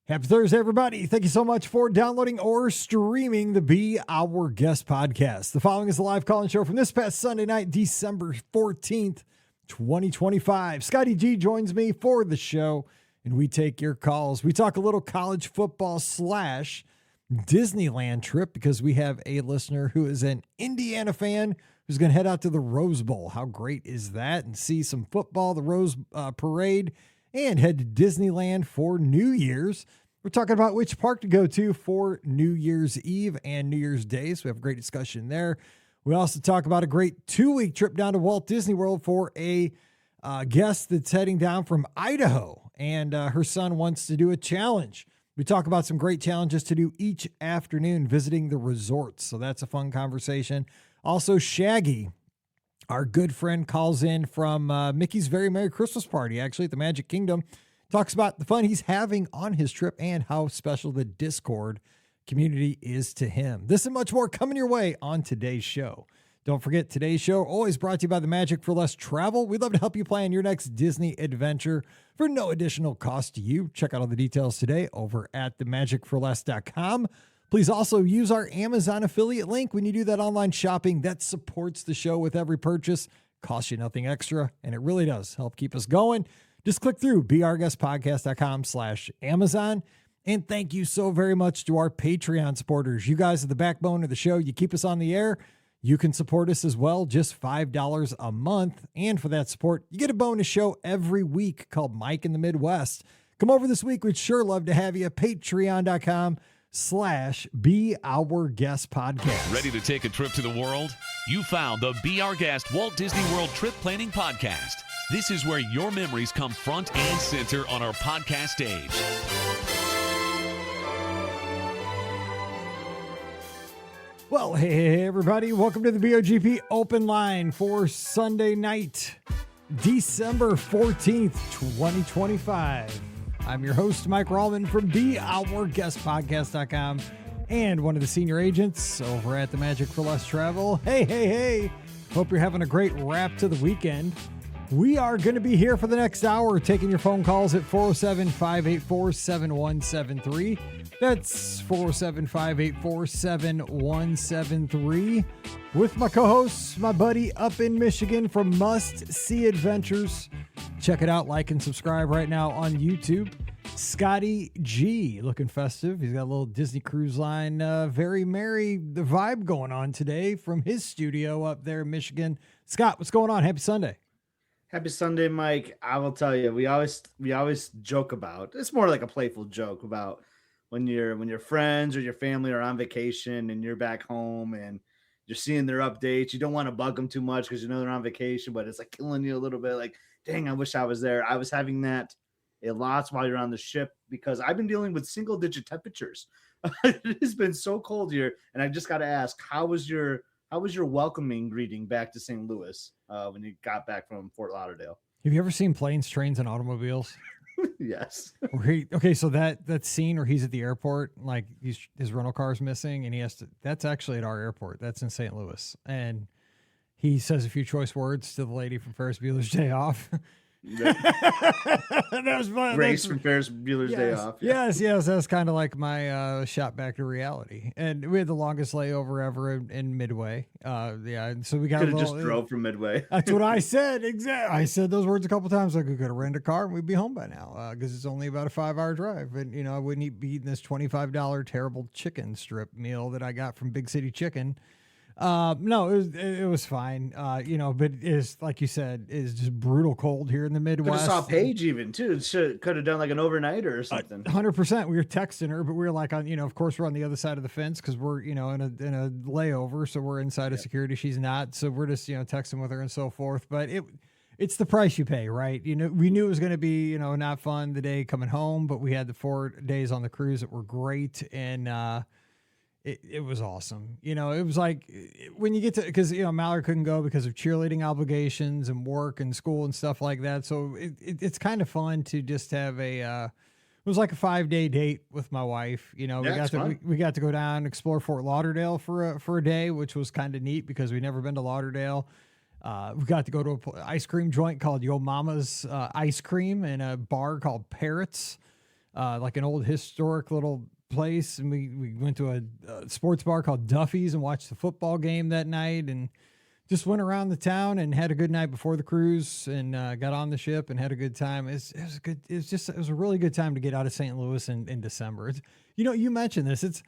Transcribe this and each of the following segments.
Happy Thursday, everybody. Thank you so much for downloading or streaming the Be Our Guest podcast. The following is a live call-in show from this past Sunday night, December 14th, 2025. Scotty G joins me for the show, and we take your calls. We talk a little college football / Disneyland trip because we have a listener who is an Indiana fan who's going to head out to the Rose Bowl. How great is that? And see some football, the Rose Parade, and head to Disneyland for New Year's. We're talking about which park to go to for New Year's Eve and New Year's Day. So we have a great discussion there. We also talk about a great 2-week trip down to Walt Disney World for a guest that's heading down from Idaho, and her son wants to do a challenge. We talk about some great challenges to do each afternoon visiting the resorts. So that's a fun conversation. Also, Shaggy, our good friend, calls in from Mickey's Very Merry Christmas Party, actually, at the Magic Kingdom. Talks about the fun he's having on his trip and how special the Discord community is to him. This and much more coming your way on today's show. Don't forget, today's show always brought to you by the Magic for Less Travel. We'd love to help you plan your next Disney adventure for no additional cost to you. Check out all the details today over at themagicforless.com. Please also use our Amazon affiliate link when you do that online shopping. That supports the show with every purchase. Costs you nothing extra, and it really does help keep us going. Just click through beourguestpodcast.com/Amazon. And thank you so very much to our Patreon supporters. You guys are the backbone of the show. You keep us on the air. You can support us as well, just $5 a month. And for that support, you get a bonus show every week called Mike in the Midwest. Come over this week. We'd sure love to have you. Patreon.com/Be Our Guest Podcast. Ready to take a trip to the world? You found the Be Our Guest Walt Disney World Trip Planning Podcast. This is where your memories come front and center on our podcast stage. Well, hey, everybody. Welcome to the BOGP Open Line for Sunday night, December 14th, 2025. I'm your host, Mike Rallman from BeOurGuestPodcast.com and one of the senior agents over at the Magic for Less Travel. Hey. Hope you're having a great wrap to the weekend. We are going to be here for the next hour, taking your phone calls at 407-584-7173. That's 407-584-7173. With my co-host, my buddy up in Michigan from Must See Adventures. Check it out, like and subscribe right now on YouTube. Scotty G, looking festive. He's got a little Disney Cruise Line, very merry the vibe going on today from his studio up there in Michigan. Scott, what's going on? Happy Sunday. Happy Sunday, Mike. I will tell you, we always joke about, it's more like a playful joke about when your friends or your family are on vacation and you're back home and you're seeing their updates. You don't want to bug them too much because you know they're on vacation, but it's like killing you a little bit. Like, dang, I wish I was there. I was having that a lot while you're on the ship because I've been dealing with single-digit temperatures. It has been so cold here, and I just got to ask, how was your welcoming greeting back to St. Louis when you got back from Fort Lauderdale? Have you ever seen planes, trains, and automobiles? Yes. Okay, so that scene where he's at the airport, like his rental car's missing, and he has to. That's actually at our airport. That's in St. Louis, and he says a few choice words to the lady from Ferris Bueller's Day Off. That was fun. Grace from Ferris Bueller's Day Off. Yeah. Yes. That's kind of like my shot back to reality. And we had the longest layover ever in Midway. So we got could have just drove from Midway. That's what I said. Exactly. I said those words a couple times. Like, we could have rented a car and we'd be home by now because it's only about a 5-hour drive. And I wouldn't be eating this $25 terrible chicken strip meal that I got from Big City Chicken. No, it was fine. But it's like you said, it's just brutal cold here in the Midwest. Could have saw Paige even too. Could have done like an overnighter or something. 100%. We were texting her, but we were like on, of course we're on the other side of the fence because we're, in a layover. So we're inside of security. She's not. So we're just, texting with her and so forth. But it's the price you pay, right? We knew it was going to be, not fun the day coming home, but we had the 4 days on the cruise that were great. And, it was awesome. It was like when you get to, because, Mallory couldn't go because of cheerleading obligations and work and school and stuff like that. So it's kind of fun to just have it was like a 5-day date with my wife. We got to go down and explore Fort Lauderdale for a day, which was kind of neat because we'd never been to Lauderdale. We got to go to an ice cream joint called Yo Mama's Ice Cream and a bar called Parrots. like an old historic little place. And we went to a sports bar called Duffy's and watched the football game that night, and just went around the town and had a good night before the cruise, and got on the ship and had a good time. It was good. It was a really good time to get out of St. Louis in December. You mentioned this. It's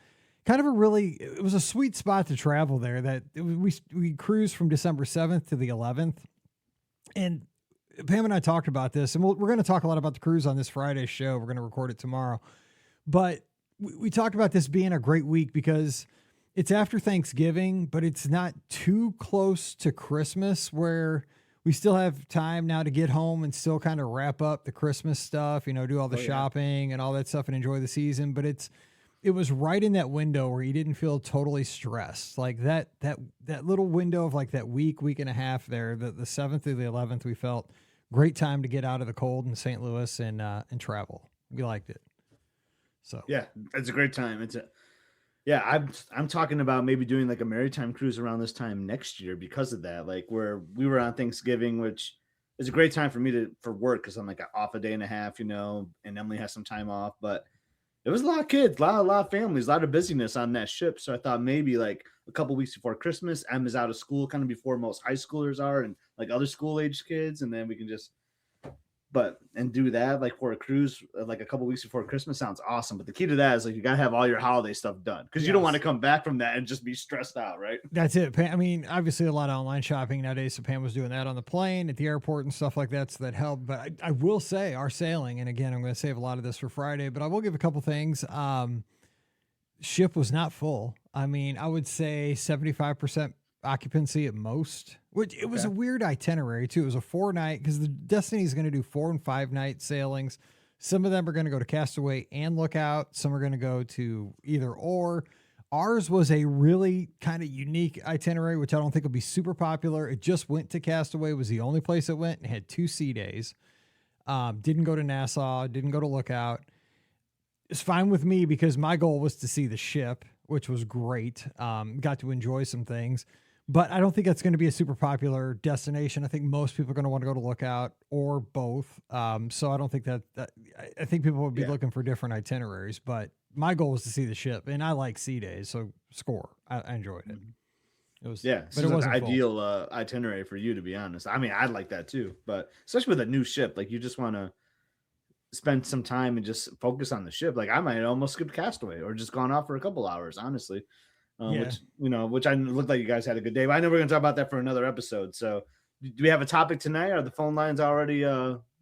kind of it was a sweet spot to travel there. That we cruised from December 7th to the 11th. And Pam and I talked about this, and we're going to talk a lot about the cruise on this Friday's show. We're going to record it tomorrow. But we talked about this being a great week because it's after Thanksgiving, but it's not too close to Christmas, where we still have time now to get home and still kind of wrap up the Christmas stuff, do all the shopping and all that stuff and enjoy the season. But it was right in that window where you didn't feel totally stressed. Like that little window of like that week and a half there, the 7th through the 11th, we felt great time to get out of the cold in St. Louis and travel. We liked it. So yeah, it's a great time. I'm talking about maybe doing like a maritime cruise around this time next year because of that. Like where we were on Thanksgiving, which is a great time for me for work, because I'm like off a day and a half, and Emily has some time off. But it was a lot of kids, a lot of families, a lot of busyness on that ship. So I thought maybe like a couple weeks before Christmas, Em is out of school kind of before most high schoolers are and like other school age kids, and then we can just do that like for a cruise like a couple weeks before Christmas. Sounds awesome. But the key to that is like you gotta have all your holiday stuff done, because you don't want to come back from that and just be stressed out, right? That's it. I mean, obviously a lot of online shopping nowadays, so Pam was doing that on the plane, at the airport and stuff like that, so that helped. But I will say our sailing, and again, I'm going to save a lot of this for Friday, but I will give a couple things. Ship was not full. I mean, I would say 75% occupancy at most, which it was a weird itinerary too. It was a 4-night, because the Destiny is going to do 4 and 5 night sailings. Some of them are going to go to Castaway and Lookout. Some are going to go to either or. Ours was a really kind of unique itinerary, which I don't think will be super popular. It just went to Castaway, was the only place it went, and had 2 sea days. Didn't go to Nassau, didn't go to Lookout. It's fine with me because my goal was to see the ship, which was great. Got to enjoy some things. But I don't think that's going to be a super popular destination. I think most people are going to want to go to Lookout or both. So I don't think that I think people would be looking for different itineraries. But my goal was to see the ship, and I like sea days, so score. I enjoyed it. It was but it wasn't ideal itinerary for you, to be honest. I mean, I'd like that too, but especially with a new ship, like you just want to spend some time and just focus on the ship. Like I might almost skip Castaway or just gone off for a couple hours, honestly. Which I looked like you guys had a good day. But I know we're going to talk about that for another episode. So do we have a topic tonight? Are the phone lines already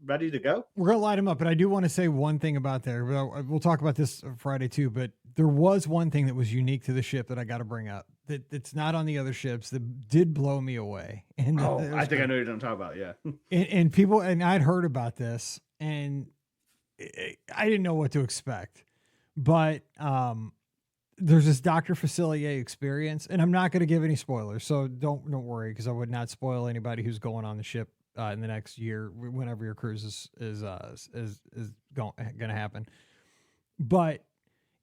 ready to go? We're going to light them up, but I do want to say one thing about there. We'll talk about this Friday too, but there was one thing that was unique to the ship that I got to bring up that's not on the other ships that did blow me away. And I think I know you're going to talk about. Yeah. and people, and I'd heard about this, and I didn't know what to expect, but, there's this Dr. Facilier experience, and I'm not going to give any spoilers, so don't worry, because I would not spoil anybody who's going on the ship in the next year, whenever your cruise is going to happen. But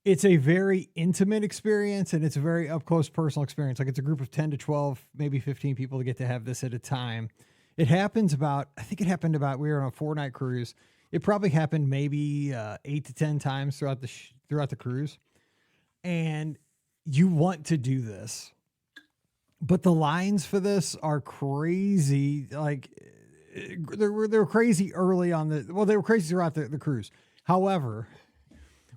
it's a very intimate experience, and it's a very up close personal experience. Like it's a group of 10 to 12, maybe 15 people to get to have this at a time. It happens I think it happened we were on a 4-night cruise. It probably happened maybe 8 to 10 times throughout the cruise. And you want to do this, but the lines for this are crazy. Like they're crazy early on they were crazy throughout the cruise. However,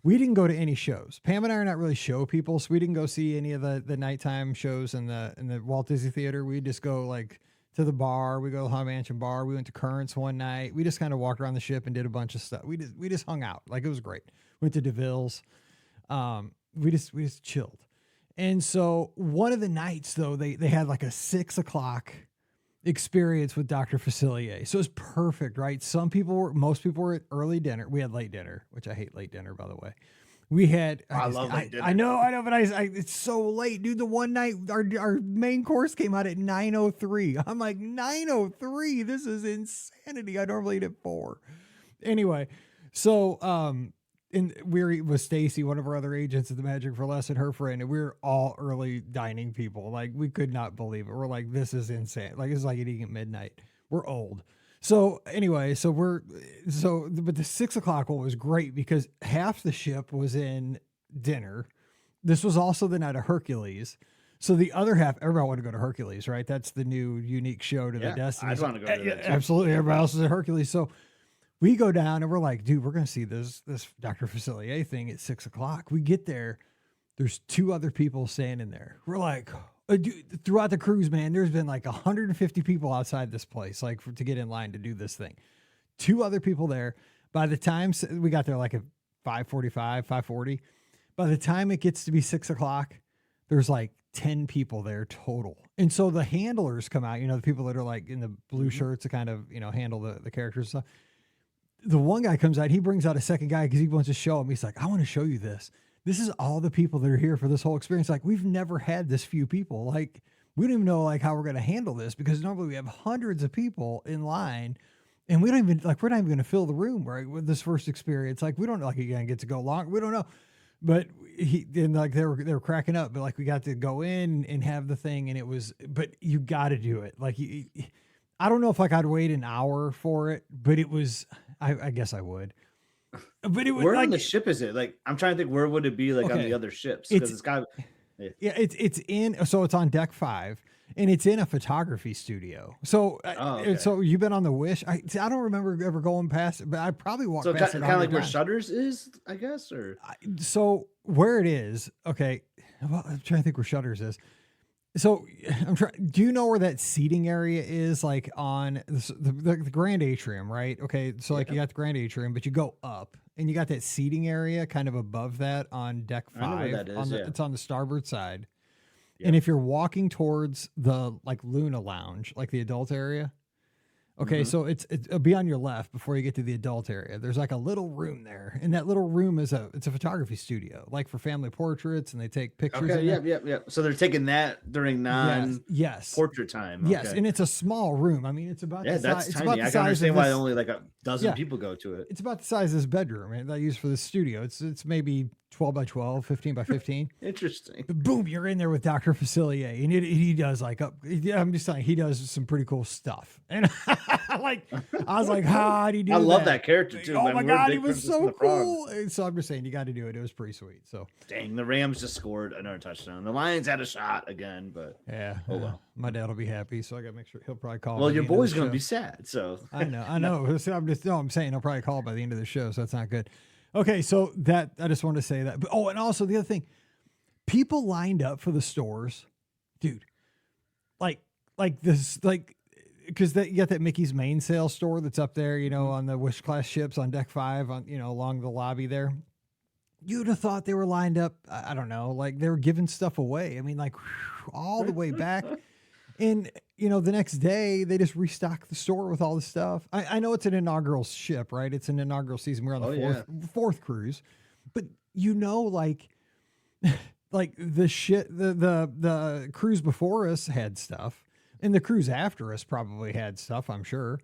we didn't go to any shows. Pam and I are not really show people, so we didn't go see any of the nighttime shows in the Walt Disney Theater. We just go like to the bar. We go to the Haunted Mansion bar. We went to Currents one night. We just kind of walked around the ship and did a bunch of stuff. We just hung out. Like it was great. Went to DeVille's. We just chilled. And so one of the nights though, they had like a 6 o'clock experience with Dr. Facilier. So it's perfect, right? Most people were at early dinner. We had late dinner, which I hate late dinner, by the way. I love late dinner. I know, but it's so late, dude. The one night our main course came out at 9:03. I'm like, 9:03. This is insanity. I normally eat at 4. Anyway, so and we were with Stacy, one of our other agents at the Magic for Less, and her friend, and we were all early dining people. Like we could not believe it. We're like, this is insane. Like it's like eating at midnight. We're old. So anyway, but the 6 o'clock one was great because half the ship was in dinner. This was also the night of Hercules. So the other half, everybody wanted to go to Hercules, right? That's the new unique show to the Destiny. I'd want to go to that too. Absolutely. Everybody else is at Hercules. So we go down and we're like, dude, we're going to see this Dr. Facilier thing at 6 o'clock. We get there. There's 2 other people standing there. We're like, dude, throughout the cruise, man, there's been like 150 people outside this place, like to get in line to do this thing. 2 other people there. By the time we got there, like at 5:45, 5:40, by the time it gets to be 6 o'clock, there's like 10 people there total. And so the handlers come out, the people that are like in the blue shirts to kind of, handle the characters and stuff. The one guy comes out, he brings out a second guy because he wants to show him. He's like, I want to show you this. This is all the people that are here for this whole experience. Like, we've never had this few people. Like, we don't even know like how we're going to handle this because normally we have hundreds of people in line and we're not even going to fill the room, right? With this first experience. Like, we don't know, like, you're going to get to go long. We don't know. But they were cracking up, but like we got to go in and have the thing and but you got to do it. Like, I don't know if like I'd wait an hour for it, but it was, I guess I would. But it was where like, on the ship is it? Like, I'm trying to think, where would it be like on the other ships? Because it's got, it's on deck 5 and it's in a photography studio. So, so you've been on the Wish. I don't remember ever going past it, but I probably walked past it. Kind of like where Shutters is, I guess, or so where it is. Okay, well, I'm trying to think where Shutters is. So do you know where that seating area is? Like on the Grand Atrium, right? Okay. So like you got the Grand Atrium, but you go up and you got that seating area kind of above that on deck 5. I know where that is, It's on the starboard side. Yep. And if you're walking towards the like Luna Lounge, like the adult area, okay, so it'll be on your left before you get to the adult area. There's like a little room there, and that little room it's a photography studio, like for family portraits, and they take pictures. Okay, yeah. So they're taking that during portrait time. Okay. Yes, and it's a small room. I mean, it's about that's tiny. It's about I can understand why only like a dozen people go to it. It's about the size of this bedroom that I use for the studio. It's maybe 12 by 12, 15 by 15. Interesting. But boom, you're in there with Dr. Facilier, and he does I'm just saying, he does some pretty cool stuff. And I was like, how do you do that? I love that character too. Oh my God, he was so cool. And so I'm just saying, you got to do it. It was pretty sweet. So dang, the Rams just scored another touchdown. The Lions had a shot again, but yeah. Oh well. My dad will be happy, so I got to make sure he'll probably call. Well, your boy's going to be sad, so I know. I'm saying he'll probably call by the end of the show, so that's not good. Okay, so that I just wanted to say that. But, and also the other thing, people lined up for the stores, dude. Like this, because you got that Mickey's Mainsail store that's up there, on the Wish class ships on deck 5, on along the lobby there. You'd have thought they were lined up. I don't know, like they were giving stuff away. I mean, like all the way back. And, the next day they just restocked the store with all the stuff. I know it's an inaugural ship, right? It's an inaugural season. We're on the fourth cruise, but like the shit, the cruise before us had stuff and the cruise after us probably had stuff, I'm sure.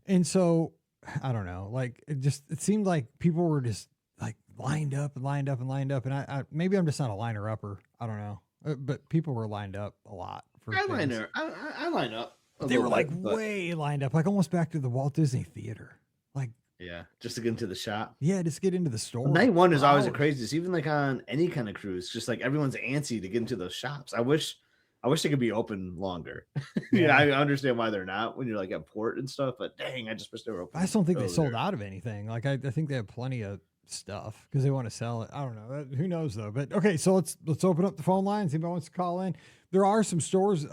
And so I don't know, like it seemed like people were just like lined up. And I maybe I'm just not a liner upper. I don't know, but people were lined up a lot. I line up. They were way lined up, like almost back to the Walt Disney Theater. Like, yeah, just to get into the shop. Yeah, just get into the store. Night one is always the craziest, even like on any kind of cruise. Just like everyone's antsy to get into those shops. I wish they could be open longer. Yeah, I understand why they're not when you're like at port and stuff, but dang, I just wish they were open. I just don't think they sold out of anything. Like I think they have plenty of stuff because they want to sell it. I don't know. Who knows though? But okay, so let's open up the phone lines. Anybody wants to call in? There are some stories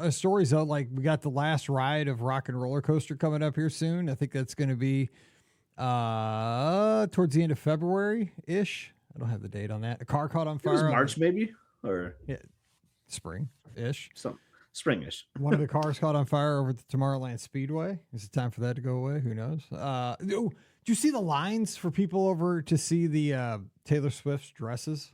though. Like we got the last ride of Rock and Roller Coaster coming up here soon. I think that's going to be towards the end of February ish. I don't have the date on that. A car caught on fire. It was March maybe, or spring ish. Some springish. One of the cars caught on fire over at the Tomorrowland Speedway. Is it time for that to go away? Who knows? Do you see the lines for people over to see the Taylor Swift's dresses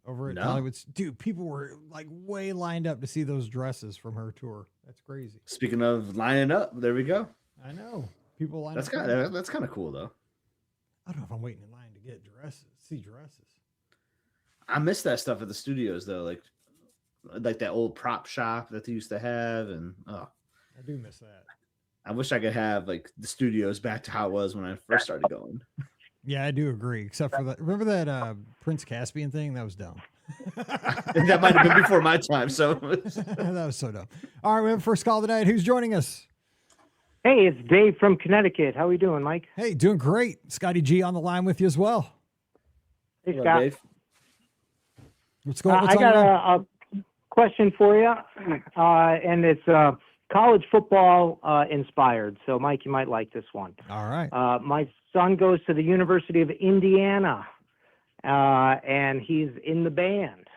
over at Hollywood? Dude, people were like way lined up to see those dresses from her tour. That's crazy. Speaking of lining up, there we go. I know. People line up. That's kind of cool though. I don't know if I'm waiting in line to get see dresses. I miss that stuff at the studios though, like that old prop shop that they used to have, and I do miss that. I wish I could have like the studios back to how it was when I first started going. Yeah, I do agree. Except for that, remember that Prince Caspian thing? That was dumb. That might have been before my time. So That was so dumb. All right, we have first call tonight. Who's joining us? Hey, it's Dave from Connecticut. How are we doing, Mike? Hey, doing great. Scotty G on the line with you as well. Hey, hello, Scott. Dave. What's going on? I got a question for you, and it's college football inspired. So, Mike, you might like this one. All right. My son goes to the University of Indiana, and he's in the band.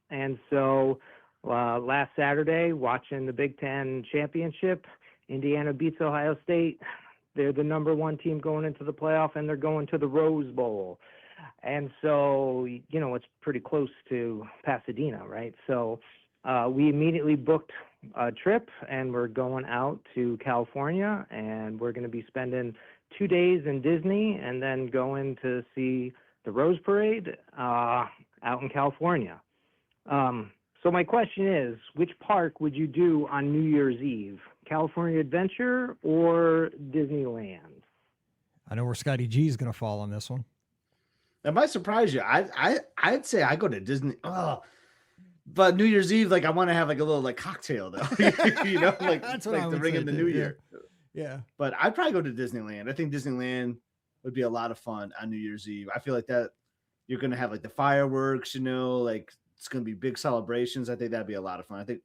And so last Saturday, watching the Big Ten championship, Indiana beats Ohio State. They're the number one team going into the playoff, and they're going to the Rose Bowl. And so, you know, it's pretty close to Pasadena, right? So we immediately booked a trip, and we're going out to California, and we're going to be spending 2 days in Disney and then going to see the Rose Parade out in California. So my question is, which park would you do on New Year's Eve? California Adventure or Disneyland? I know where Scotty G is going to fall on this one. That might surprise you. I'd say I go to Disney. Oh, but New Year's Eve, like I want to have like a little like cocktail though. You know, like That's what I like would to ring say in the too, New yeah. Year. Yeah. But I'd probably go to Disneyland. I think Disneyland would be a lot of fun on New Year's Eve. I feel like that you're gonna have like the fireworks, you know, like it's gonna be big celebrations. I think that'd be a lot of fun. I think,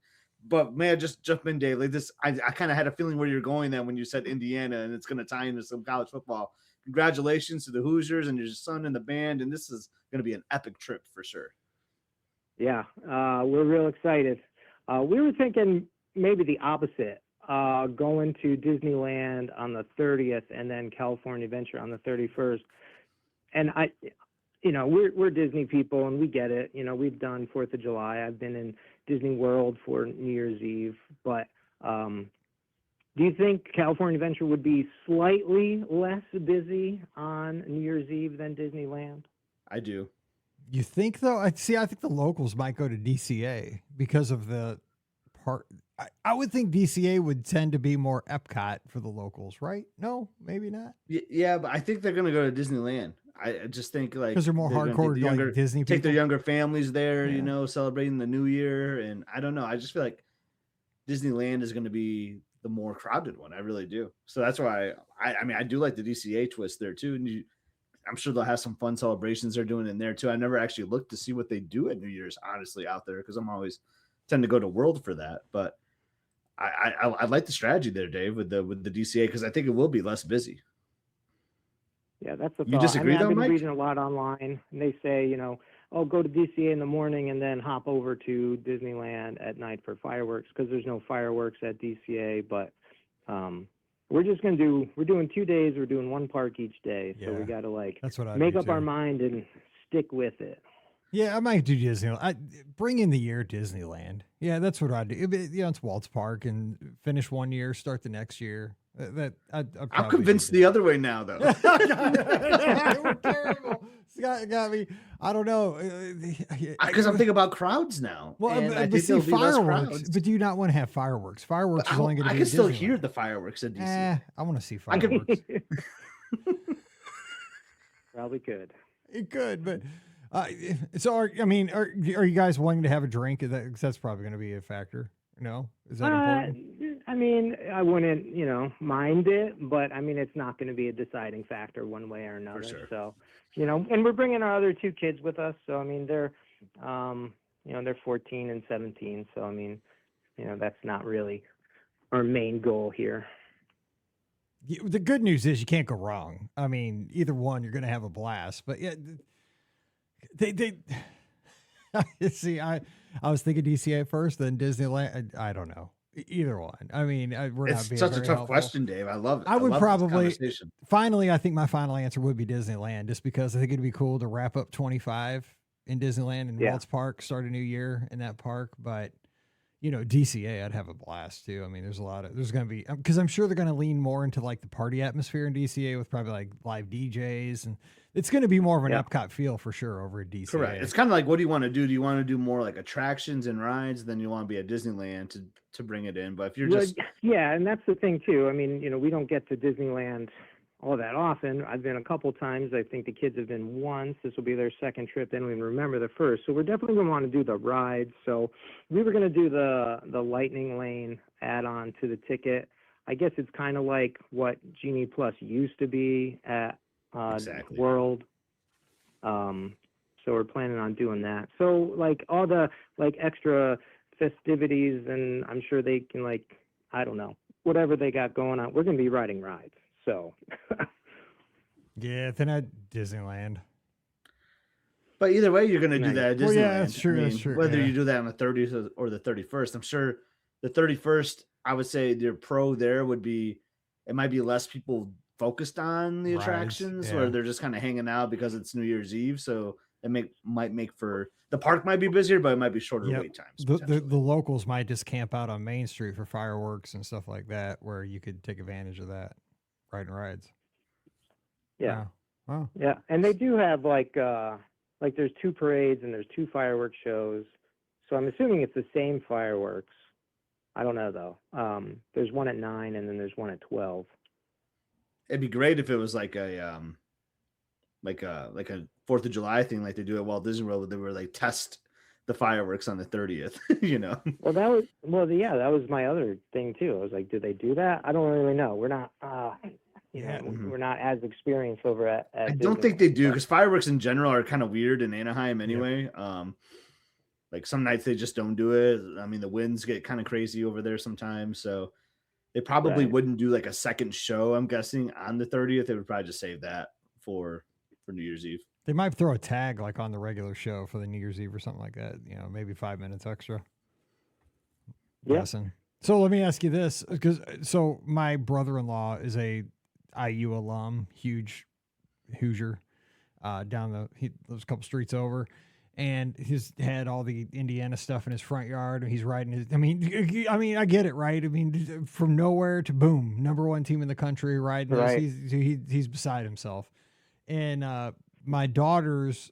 but man, just jump in, Dave. Like this, I kind of had a feeling where you're going then when you said Indiana, and it's gonna tie into some college football. Congratulations to the Hoosiers and your son in the band, and this is gonna be an epic trip for sure. Yeah, we're real excited. We were thinking maybe the opposite, going to Disneyland on the 30th and then California Adventure on the 31st. And you know, we're Disney people and we get it. You know, we've done 4th of July. I've been in Disney World for New Year's Eve. But do you think California Adventure would be slightly less busy on New Year's Eve than Disneyland? I do. You think though? I think the locals might go to DCA because of the part. I would think DCA would tend to be more Epcot for the locals, right? No, maybe not. Yeah, but I think they're gonna go to Disneyland. I just think like 'Cause they're more gonna hardcore, take the like, Disney take their people? younger families there, Yeah. you know, celebrating the new year. And I don't know. I just feel like Disneyland is gonna be the more crowded one. I really do. So that's why I mean I do like the DCA twist there too. And I'm sure they'll have some fun celebrations they're doing in there too. I never actually looked to see what they do at New Year's, honestly, out there because I'm always tend to go to World for that. But I like the strategy there, Dave, with the DCA because I think it will be less busy. Yeah, that's the You thought. disagree, I've though, been Mike? reading a lot online, and they say, you know, oh, go to DCA in the morning and then hop over to Disneyland at night for fireworks because there's no fireworks at DCA. But we're doing 2 days. We're doing one park each day, so Yeah, we got to that's what I make do up our too. mind and stick with it. Yeah, I might do Disneyland. Bring in the year Disneyland. Yeah, that's what I do. It's Waltz Park and finish one year, start the next year. I'm convinced the other way now, though. We're terrible. Scott got me. I don't know. Because I'm thinking about crowds now. Well, and I but think see, there'll be less fireworks. crowds. But do you not want to have fireworks? Fireworks is only going to I be. can still Disneyland. hear the fireworks at DC. I want to see I could- fireworks. Probably could. It could, but so are you guys wanting to have a drink? That's probably going to be a factor. No, is that important? I mean, I wouldn't, you know, mind it, but I mean, it's not going to be a deciding factor one way or another. sure. So, you know, and we're bringing our other two kids with us. So, I mean, they're 14 and 17. So, I mean, you know, that's not really our main goal here. The good news is you can't go wrong. I mean, either one, you're going to have a blast. But yeah, they see, I was thinking DCA first, then Disneyland. I don't know. Either one. I mean, we're not It's being such a very tough helpful. question, Dave. I love it. I would love this probably conversation. finally. I think my final answer would be Disneyland, just because I think it'd be cool to wrap up 25 in Disneyland and Yeah. Waltz Park, start a new year in that park. But you know, DCA, I'd have a blast too. I mean, there's going to be, because I'm sure they're going to lean more into like the party atmosphere in DCA with probably like live DJs, and It's going to be more of an Yeah. Epcot feel for sure over at DCA. Correct. It's kind of like, what do you want to do? Do you want to do more like attractions and rides? Then you want to be at Disneyland to bring it in. But if you're just yeah, and that's the thing too. I mean, we don't get to Disneyland all that often. I've been a couple times. I think the kids have been once. This will be their second trip. They don't even remember the first. So we're definitely going to want to do the rides. So we were going to do the Lightning Lane add-on to the ticket. I guess it's kind of like what Genie Plus used to be at Exactly. World. So we're planning on doing that. So like all the like extra festivities, and I'm sure they can, like, I don't know, whatever they got going on, we're going to be riding rides. So Yeah, then at Disneyland. But either way, you're going to do Nice. that at Disneyland. Well, yeah, that's true, I mean, that's true, whether yeah. you do that on the 30th or the 31st, I'm sure the 31st, I would say your pro there would be, it might be less people focused on the Rides, attractions, yeah. or they're just kind of hanging out because it's New Year's Eve. So it might make for, the park might be busier, but it might be shorter Yep. wait times. The potentially. locals might just camp out on Main Street for fireworks and stuff like that, where you could take advantage of that, riding rides. yeah. Wow. Yeah, and they do have like there's 2 parades and there's 2 fireworks shows. So I'm assuming it's the same fireworks. I don't know though. There's one at 9 and then there's one at 12. It'd be great if it was like a 4th of July thing, like they do at Walt Disney World, where they were like test the fireworks on the 30th, Well, that was my other thing too. I was like, do they do that? I don't really know. We're not Yeah. we're not as experienced over at I don't think they Disneyland, do, but- because fireworks in general are kind of weird in Anaheim anyway. Like some nights they just don't do it. I mean, the winds get kind of crazy over there sometimes, so they probably Right. wouldn't do like a second show. I'm guessing on the 30th, they would probably just save that for New Year's Eve. They might throw a tag like on the regular show for the New Year's Eve or something like that. Maybe 5 minutes extra. Yeah. Guessing. So let me ask you this, because my brother-in-law is a IU alum, huge Hoosier. He lives a couple streets over, and he's had all the Indiana stuff in his front yard, and he's riding his. I mean, I get it, right? I mean, from nowhere to boom, #1 team in the country riding Right. this. He's beside himself, and my daughter's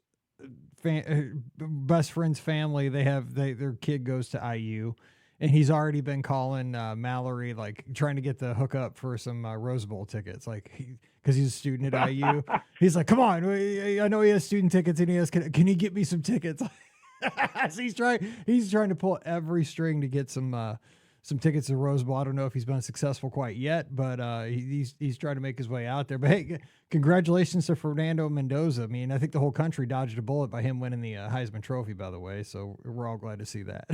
best friend's family, their kid goes to IU. And he's already been calling Mallory, like trying to get the hookup for some Rose Bowl tickets, like because he's a student at IU. He's like, "Come on, I know he has student tickets, and he has. Can you get me some tickets?" So he's trying to pull every string to get some tickets to Rose Bowl. I don't know if he's been successful quite yet, but he's trying to make his way out there. But hey, congratulations to Fernando Mendoza. I mean, I think the whole country dodged a bullet by him winning the Heisman Trophy, by the way. So we're all glad to see that.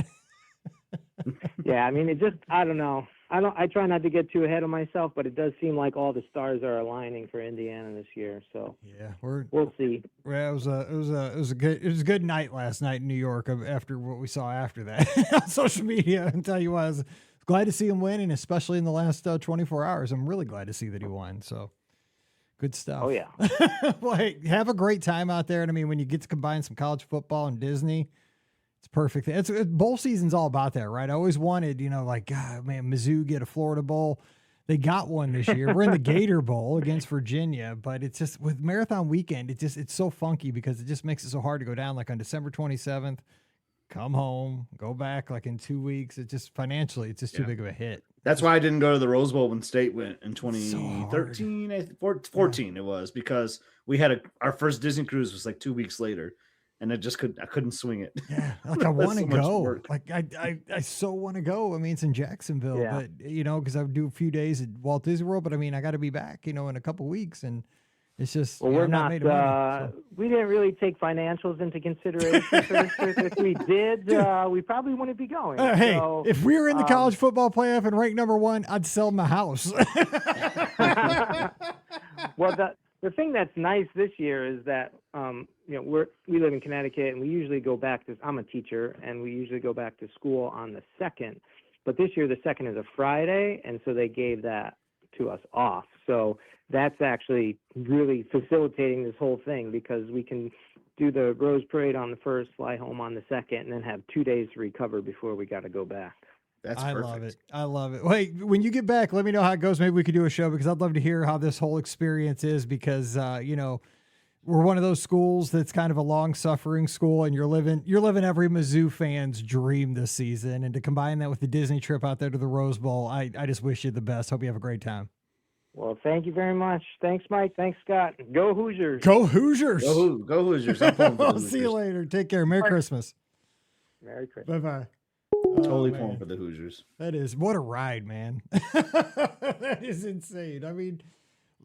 Yeah, I mean, I don't know. I try not to get too ahead of myself, but it does seem like all the stars are aligning for Indiana this year. So Yeah, we'll see. Well, it was a good night last night in New York after what we saw after that on social media. And tell you what, I was glad to see him win, and especially in the last 24 hours, I'm really glad to see that he won. So good stuff. Oh yeah. Well, hey, have a great time out there. And I mean, when you get to combine some college football and Disney, it's perfect. Bowl season's all about that, right? I always wanted, like, God, man, Mizzou get a Florida Bowl. They got one this year. We're in the Gator Bowl against Virginia, but it's just with Marathon Weekend, it's so funky because it just makes it so hard to go down. Like on December 27th, come home, go back like in 2 weeks. It just financially, it's just too big of a hit. That's why I didn't go to the Rose Bowl when State went in 2013, 14 it was, because we had our first Disney cruise was like 2 weeks later. And I couldn't swing it. Yeah, like I want to go. Like I so want to go. I mean, it's in Jacksonville, but because I would do a few days at Walt Disney World. But I mean, I got to be back, in a couple weeks, and it's just. Well, we're I'm not. made of money, so. We didn't really take financials into consideration for this trip. If we did, we probably wouldn't be going. Hey, so, if we were in the college football playoff and ranked #1, I'd sell my house. Well, the thing that's nice this year is that we live in Connecticut, and we usually go back to. I'm a teacher, and we usually go back to school on the 2nd. But this year, the 2nd is a Friday, and so they gave that to us off. So that's actually really facilitating this whole thing, because we can do the Rose Parade on the 1st, fly home on the 2nd, and then have 2 days to recover before we got to go back. That's I perfect. love it. I love it. Wait, when you get back, let me know how it goes. Maybe we could do a show, because I'd love to hear how this whole experience is, because, we're one of those schools that's kind of a long-suffering school, and you're living every Mizzou fan's dream this season. And to combine that with the Disney trip out there to the Rose Bowl, I just wish you the best. Hope you have a great time. Well, thank you very much. Thanks, Mike. Thanks, Scott. Go Hoosiers. Go Hoosiers. Go Hoosiers. I'm pulling for the I'll Hoosiers. see you later. Take care. Merry Christmas. Merry Christmas. Bye-bye. Totally Oh, pulling man. for the Hoosiers. That is, what a ride, man. That is insane. I mean,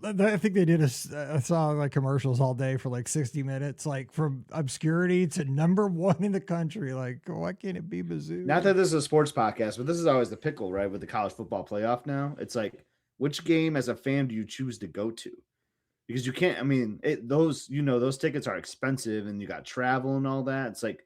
I think they did I saw like commercials all day for like 60 minutes, like from obscurity to number one in the country. Like, why can't it be Mizzou? Not that this is a sports podcast, but this is always the pickle, right? With the college football playoff now. It's like, which game as a fan do you choose to go to? Because you can't, I mean, those tickets are expensive and you got travel and all that. It's like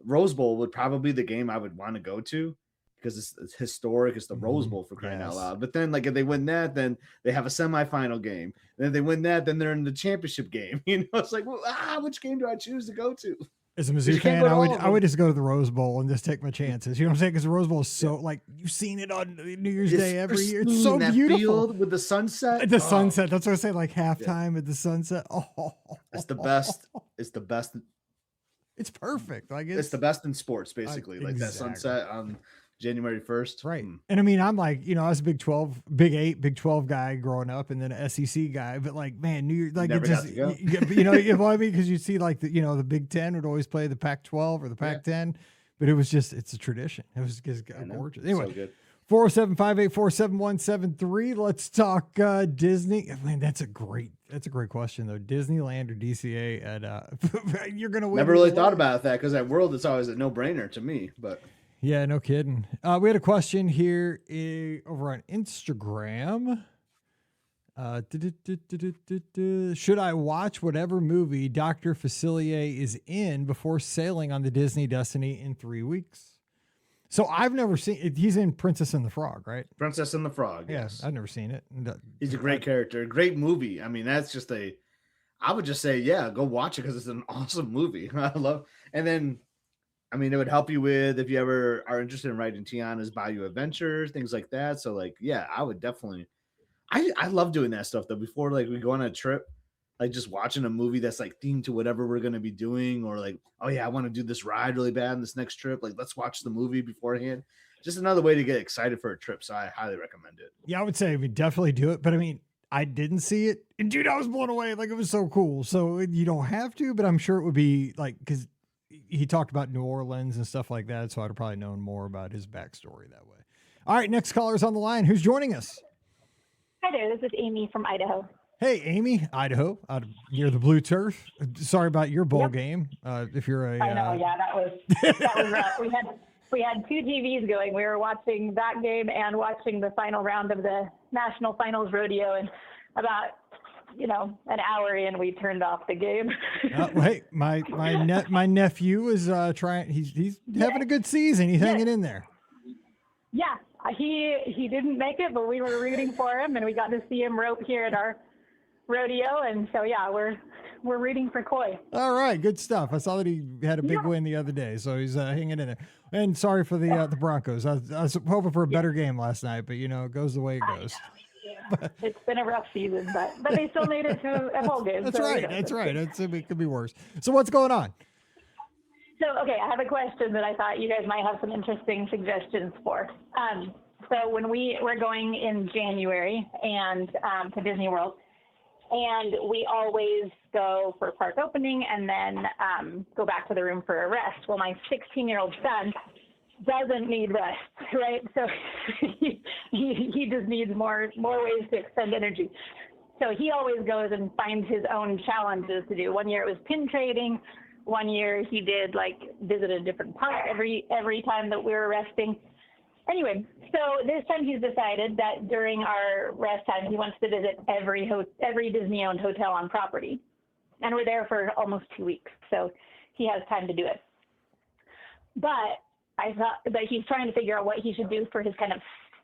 Rose Bowl would probably be the game I would want to go to because it's historic. It's the Rose Bowl for crying out loud. But then, like, if they win that, then they have a semifinal game. And if they win that, then they're in the championship game. You know, it's like, well, which game do I choose to go to? As a Mizzou fan, I would just go to the Rose Bowl and just take my chances. You know what I'm saying? Because the Rose Bowl is so, like, you've seen it on New Year's Day every year. It's so beautiful. With the sunset. The sunset. That's what I say, like halftime at the sunset. Oh, it's the best. It's the best. It's perfect. Like it's the best in sports, basically. Like that sunset on January 1st. Right. And I mean, I'm like, I was a Big 12, Big 8, Big 12 guy growing up and then an SEC guy. But like, man, New Year's, like, never it just, got to go. you know what I mean? Because you see like, the Big 10 would always play the Pac 12 or the Pac 10. But it was just, it's a tradition. It was just gorgeous. Anyway, so good. 407-584-7173. Let's talk Disney. Man, that's a great question though. Disneyland or DCA at you're gonna win. Never really thought about that because at World it's always a no-brainer to me. But yeah, no kidding. We had a question here over on Instagram. Should I watch whatever movie Dr. Facilier is in before sailing on the Disney Destiny in 3 weeks? So I've never seen it. He's in Princess and the Frog, right? Princess and the Frog. Yes. I've never seen it. He's a great character. Great movie. I mean, that's just I would just say, yeah, go watch it because it's an awesome movie. And then, I mean, it would help you with if you ever are interested in writing Tiana's Bayou Adventures, things like that. So like, yeah, I would definitely, I love doing that stuff though. Before like we go on a trip, like just watching a movie that's like themed to whatever we're going to be doing, or like, oh yeah, I want to do this ride really bad in this next trip. Like, let's watch the movie beforehand. Just another way to get excited for a trip. So I highly recommend it. Yeah, I would say we definitely do it. But I mean, I didn't see it. And dude, I was blown away. Like, it was so cool. So you don't have to, but I'm sure it would be like, because he talked about New Orleans and stuff like that. So I'd have probably known more about his backstory that way. All right, next caller's on the line. Who's joining us? Hi there, this is Amy from Idaho. Hey, Amy, Idaho, out near the blue turf. Sorry about your bowl game. If you're a, I know, yeah, that was rough. We had two TVs going. We were watching that game and watching the final round of the National Finals Rodeo, and about an hour in, we turned off the game. Hey, my nephew is trying. He's having a good season. He's hanging in there. Yeah, he didn't make it, but we were rooting for him, and we got to see him rope here at our rodeo, and so yeah, we're rooting for Coy. All right, good stuff. I saw that he had a big win the other day, so he's hanging in there. And sorry for the Broncos. I was hoping for a better game last night, but it goes the way it goes. It's been a rough season, but they still made it to a bowl game. That's right. That's right. It could be worse. So what's going on? So, okay, I have a question that I thought you guys might have some interesting suggestions for. So when we're going in January and to Disney World, and we always go for park opening and then go back to the room for a rest. Well, my 16-year-old son doesn't need rest, right? So he just needs more ways to expend energy. So he always goes and finds his own challenges to do. One year it was pin trading. One year he did visit a different park every time that we were resting. Anyway, so this time he's decided that during our rest time he wants to visit every Disney-owned hotel on property. And we're there for almost 2 weeks, so he has time to do it. But I thought that he's trying to figure out what he should do for his kind of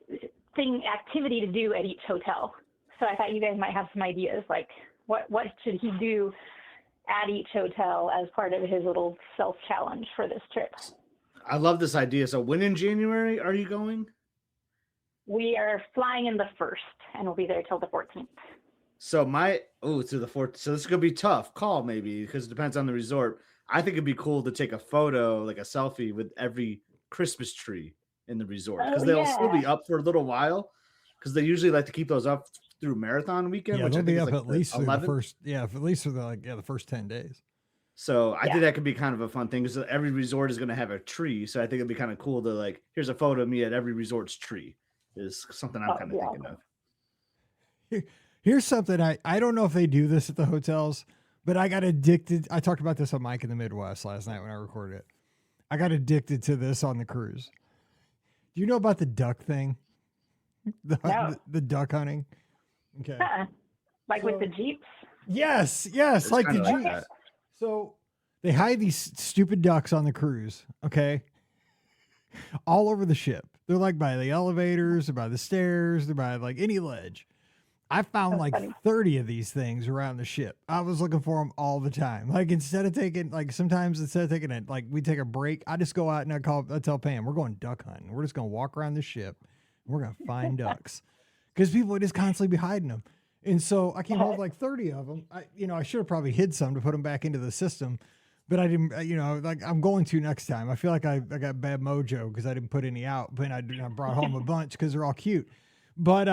activity to do at each hotel. So I thought you guys might have some ideas, like what should he do at each hotel as part of his little self-challenge for this trip. I love this idea. So when in January are you going? We are flying in the 1st, and we'll be there till the 14th. So to the fourth. So this is gonna be tough call maybe because it depends on the resort. I think it'd be cool to take a photo, like a selfie, with every Christmas tree in the resort because Oh they'll still yeah. be up for a little while because they usually like to keep those up through marathon weekend, Yeah, which I they'll think be is up like at the least through the 11th. first. Yeah, at least for the first 10 days. So I Yeah. think that could be kind of a fun thing because every resort is going to have a tree. So I think it'd be kind of cool to like, here's a photo of me at every resort's tree is something I'm Oh, kind of yeah. thinking of. Here's something I don't know if they do this at the hotels, but I got addicted. I talked about this on Mike in the Midwest last night when I recorded it. I got addicted to this on the cruise. Do you know about the duck thing? No. The duck hunting? Okay. Like with the Jeeps? Yes, It's like the kinda like Jeep. that. So they hide these stupid ducks on the cruise, okay? All over the ship. They're like by the elevators, they're by the stairs, they're by like any ledge. I found That's like funny. 30 of these things around the ship. I was looking for them all the time. Like sometimes instead of taking it, like we take a break, I just go out and I tell Pam, we're going duck hunting. We're just going to walk around the ship. We're going to find ducks because people would just constantly be hiding them. And so I came home with like 30 of them. I should have probably hid some to put them back into the system, but I didn't, like I'm going to next time. I feel like I got bad mojo because I didn't put any out, but I brought home a bunch because they're all cute. But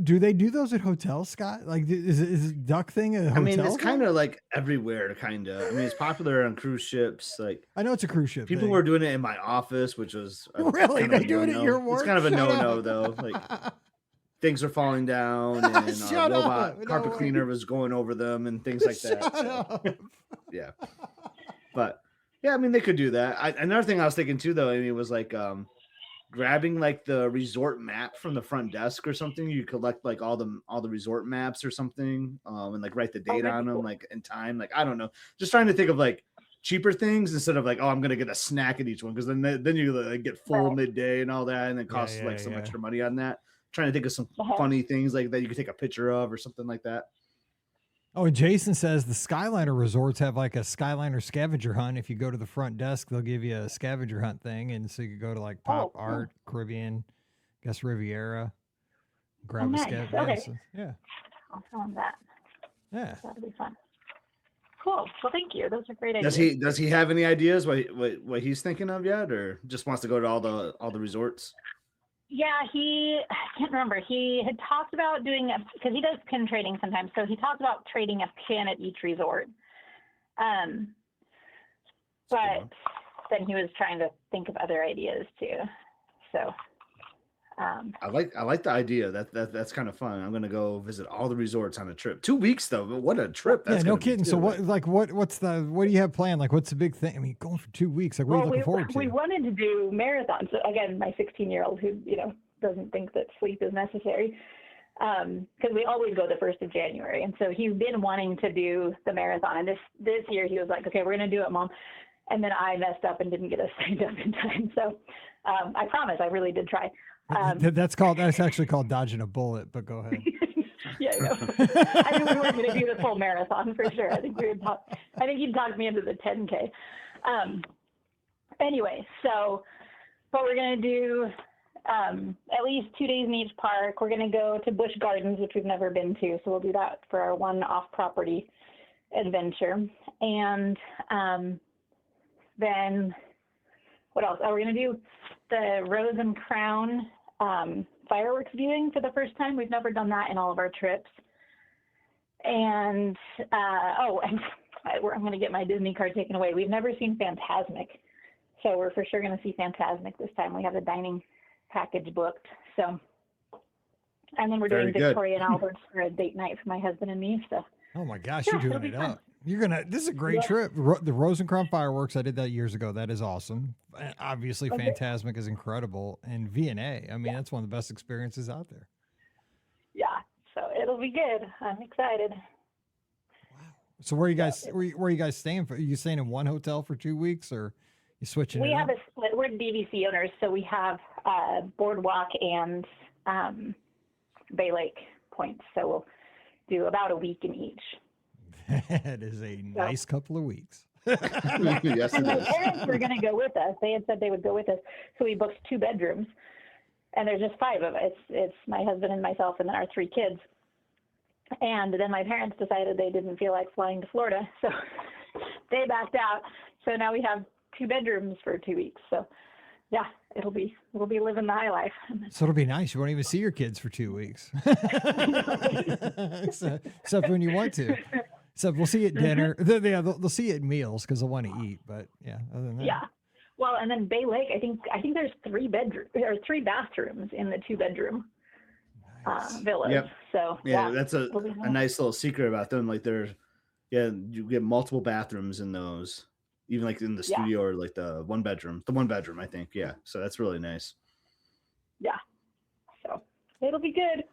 do they do those at hotels, Scott? Like is duck thing at a hotel? I mean, it's kind of like everywhere, kind of. I mean, it's popular on cruise ships. Like I know it's a cruise ship. people thing. were doing it in my office, which was Really? kind of They a do it at no-no. your work? It's kind of a Shut no-no up. though. Like things are falling down, and Shut robot up. No carpet way. cleaner was going over them, and things like that. Shut So, up. yeah, but yeah, I mean, they could do that. Another thing I was thinking too, though, I mean, was like grabbing like the resort map from the front desk or something. You collect like all the resort maps or something, and like write the date on them, like in time. Like I don't know, just trying to think of like cheaper things instead of like, oh, I'm gonna get a snack at each one because then you like get full midday and all that, and it costs like some extra money on that. Trying to think of some funny things like that you could take a picture of or something like that. Oh, and Jason says the Skyliner resorts have like a Skyliner scavenger hunt. If you go to the front desk, they'll give you a scavenger hunt thing. And so you could go to like Pop Art, Caribbean, I guess Riviera, grab a scavenger. Okay. Yeah. I'll tell him that. Yeah. That'll be fun. Cool. Well, thank you. Those are great ideas. Does he have any ideas what he's thinking of yet, or just wants to go to all the resorts? Yeah, I can't remember. He had talked about doing because he does pin trading sometimes. So he talked about trading a pin at each resort. But then he was trying to think of other ideas too. So I like the idea. That's kind of fun. I'm gonna go visit all the resorts on a trip. 2 weeks though. But what a trip! That's no kidding. So what do you have planned? Like, what's the big thing? I mean, going for 2 weeks. Like, what are you looking forward to? We wanted to do marathons. So again, my 16-year-old who doesn't think that sleep is necessary, because we always go the 1st of January, and so he's been wanting to do the marathon. And this year he was like, okay, we're gonna do it, Mom. And then I messed up and didn't get us signed up in time. So I promise, I really did try. That's actually called dodging a bullet, but go ahead. Yeah, I know. I knew we weren't going to do the full marathon for sure. I think you'd talked me into the 10K. Anyway, so what we're going to do, at least 2 days in each park. We're going to go to Busch Gardens, which we've never been to. So we'll do that for our one off-property adventure. And then what else? Oh, we're going to do the Rose and Crown fireworks viewing for the first time. We've never done that in all of our trips. And I'm going to get my Disney card taken away. We've never seen Fantasmic, so we're for sure going to see Fantasmic this time. We have the dining package booked. So, and then we're doing Victoria and Albert's for a date night for my husband and me. So. Oh my gosh, you're doing it up. This is a great trip. The Rose and Crown fireworks, I did that years ago. That is awesome. And obviously, Fantasmic is incredible. And V&A, I mean, that's one of the best experiences out there. Yeah, so it'll be good. I'm excited. Wow. So where are you guys staying for? Are you staying in one hotel for 2 weeks, or you switching? We have a split. We're DVC owners, so we have Boardwalk and Bay Lake points. So we'll do about a week in each. That is a nice couple of weeks. Yes, and my parents were going to go with us. They had said they would go with us. So we booked 2 bedrooms. And there's just 5 of us. It's my husband and myself and then our 3 kids. And then my parents decided they didn't feel like flying to Florida, so they backed out. So now we have 2 bedrooms for 2 weeks. So yeah, we'll be living the high life. So it'll be nice. You won't even see your kids for 2 weeks. Except when you want to. Except we'll see you at dinner. Yeah, they'll see you at meals because they'll want to eat. But yeah, other than that. Yeah. Well, and then Bay Lake, I think there's 3 bathrooms in the 2-bedroom village. Yep. So yeah, that's a nice little secret about them. Like you get multiple bathrooms in those, even like in the studio or like the one bedroom, I think. Yeah. So that's really nice. Yeah. So it'll be good.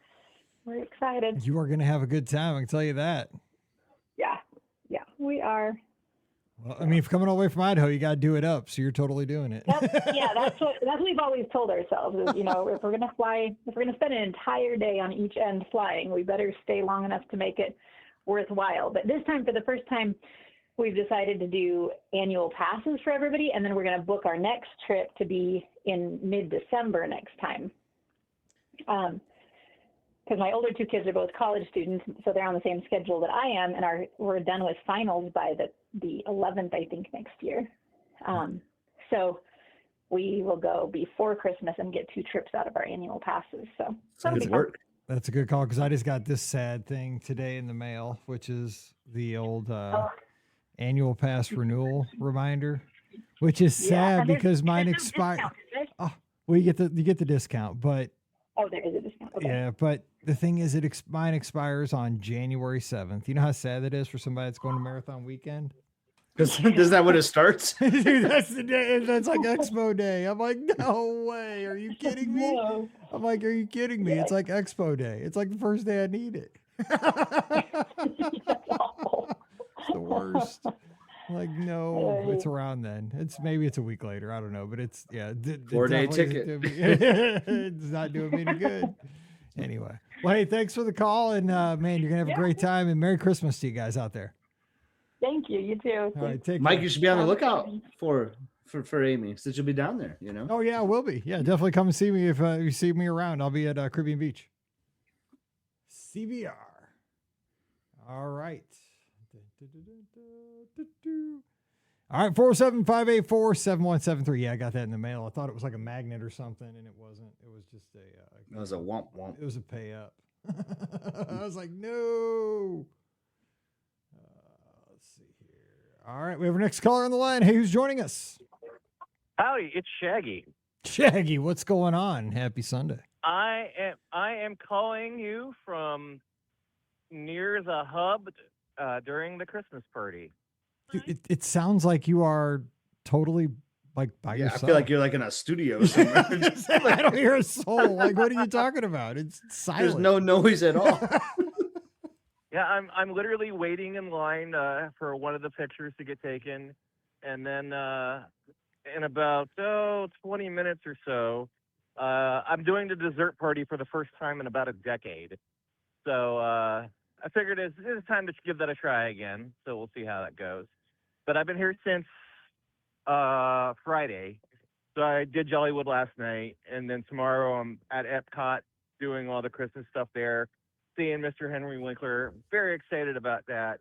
We're excited. You are going to have a good time. I can tell you that. Yeah. Yeah, we are. Well, I mean, if coming all the way from Idaho, you got to do it up. So you're totally doing it. That's what we've always told ourselves is, if we're going to spend an entire day on each end flying, we better stay long enough to make it worthwhile. But this time, for the first time, we've decided to do annual passes for everybody. And then we're going to book our next trip to be in mid-December next time. Because my older 2 kids are both college students, so they're on the same schedule that I am, and we're done with finals by the 11th, I think, next year. So we will go before Christmas and get 2 trips out of our annual passes. So good work. That's a good call because I just got this sad thing today in the mail, which is the old annual pass renewal reminder, which is sad because mine expired. Oh, well, you get the discount, but. Oh, there is a discount. Okay. Yeah, but the thing is, mine expires on January 7th. You know how sad that is for somebody that's going to marathon weekend? Is that when it starts? Dude, that's the day. That's like Expo Day. I'm like, no way. Are you kidding me? No. I'm like, are you kidding me? It's like Expo Day. It's like the first day I need it. That's awful. It's the worst. Like, no, it's around then. Maybe it's a week later. I don't know, but it's 4-day ticket. It's not doing me any good. Anyway, well, hey, thanks for the call, and man, you're gonna have a great time, and Merry Christmas to you guys out there. Thank you. You too. All right, take Mike, care. you should be on the lookout for Amy, since you'll be down there. Oh yeah, I will be. Yeah, definitely come and see me if you see me around. I'll be at Caribbean Beach. CBR. All right. All right, 407-584-7173. Yeah, I got that in the mail. I thought it was like a magnet or something, and it wasn't. It was just it was a womp womp. It was a pay up. I was like, no. Let's see here. All right, we have our next caller on the line. Hey, who's joining us? Howdy, it's Shaggy. Shaggy, what's going on? Happy Sunday. I am calling you from near the hub during the Christmas party. Dude, it sounds like you are totally like by yourself. I feel like you're like in a studio somewhere. I don't hear a soul. Like, what are you talking about? It's silent. There's no noise at all. Yeah, I'm literally waiting in line for one of the pictures to get taken, and then in about 20 minutes or so, I'm doing the dessert party for the first time in about a decade. So I figured it's time to give that a try again. So we'll see how that goes. But I've been here since Friday. So I did Jollywood last night, and then tomorrow I'm at Epcot doing all the Christmas stuff there, seeing Mr. Henry Winkler. Very excited about that.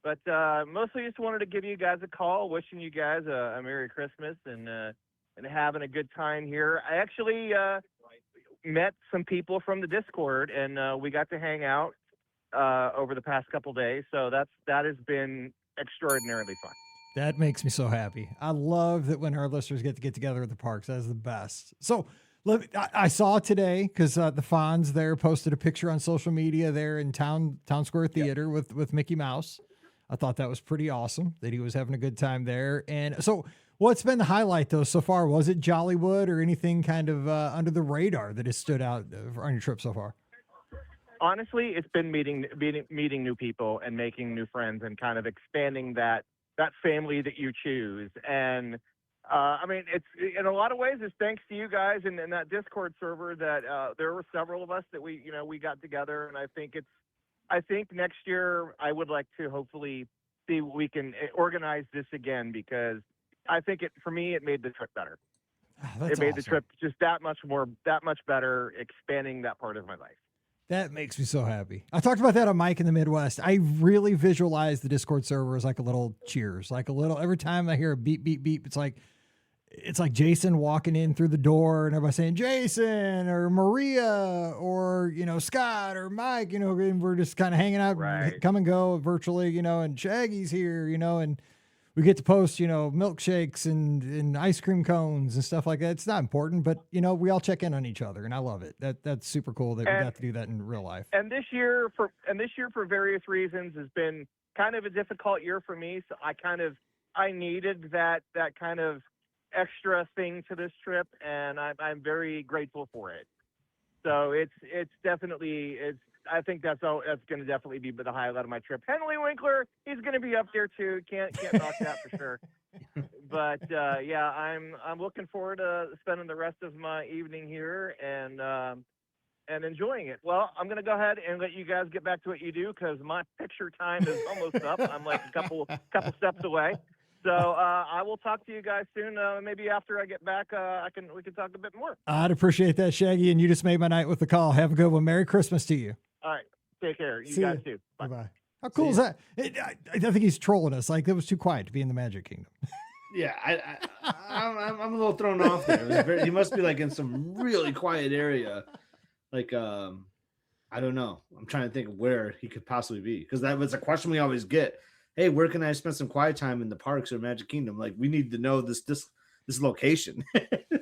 But mostly just wanted to give you guys a call, wishing you guys a Merry Christmas and having a good time here. I actually met some people from the Discord, and we got to hang out over the past couple days. So that has been extraordinarily fun. That makes me so happy. I love that when our listeners get together at the parks. That is the best. So I saw today because the Fonz there posted a picture on social media there in Town Square Theater with Mickey Mouse. I thought that was pretty awesome that he was having a good time there. And so what's been the highlight though so far? Was it Jollywood or anything kind of under the radar that has stood out on your trip so far? Honestly, it's been meeting new people and making new friends and kind of expanding that family that you choose. And I mean, it's in a lot of ways, it's thanks to you guys and that Discord server that there were several of us that we got together. And I think next year I would like to hopefully see what we can organize this again, because I think for me, it made the trip better. Oh, it made the trip just that much better, expanding that part of my life. That makes me so happy. I talked about that on Mike in the Midwest. I really visualize the Discord server as like a little cheers, like a little, every time I hear a beep, beep, beep, it's like Jason walking in through the door and everybody saying Jason or Maria or, Scott or Mike, and we're just kind of hanging out, Right. come and go virtually, and Shaggy's here, and we get to post, milkshakes and ice cream cones and stuff like that. It's not important, but we all check in on each other and I love it. That's super cool that we got to do that in real life. And this year for various reasons has been kind of a difficult year for me. So I needed that kind of extra thing to this trip, and I'm very grateful for it. So it's definitely I think that's going to definitely be the highlight of my trip. Henry Winkler, he's going to be up there too. Can't knock that for sure. But yeah, I'm looking forward to spending the rest of my evening here and enjoying it. Well, I'm going to go ahead and let you guys get back to what you do because my picture time is almost up. I'm like a couple steps away. So I will talk to you guys soon. Maybe after I get back, we can talk a bit more. I'd appreciate that, Shaggy, and you just made my night with the call. Have a good one. Merry Christmas to you. All right. Take care. You See guys ya. too. Bye. Bye-bye. How cool is that? I think he's trolling us. Like, it was too quiet to be in the Magic Kingdom. Yeah, I'm a little thrown off there. He must be like in some really quiet area. Like, I don't know. I'm trying to think of where he could possibly be because that was a question we always get. Hey, where can I spend some quiet time in the parks or Magic Kingdom? Like, we need to know this location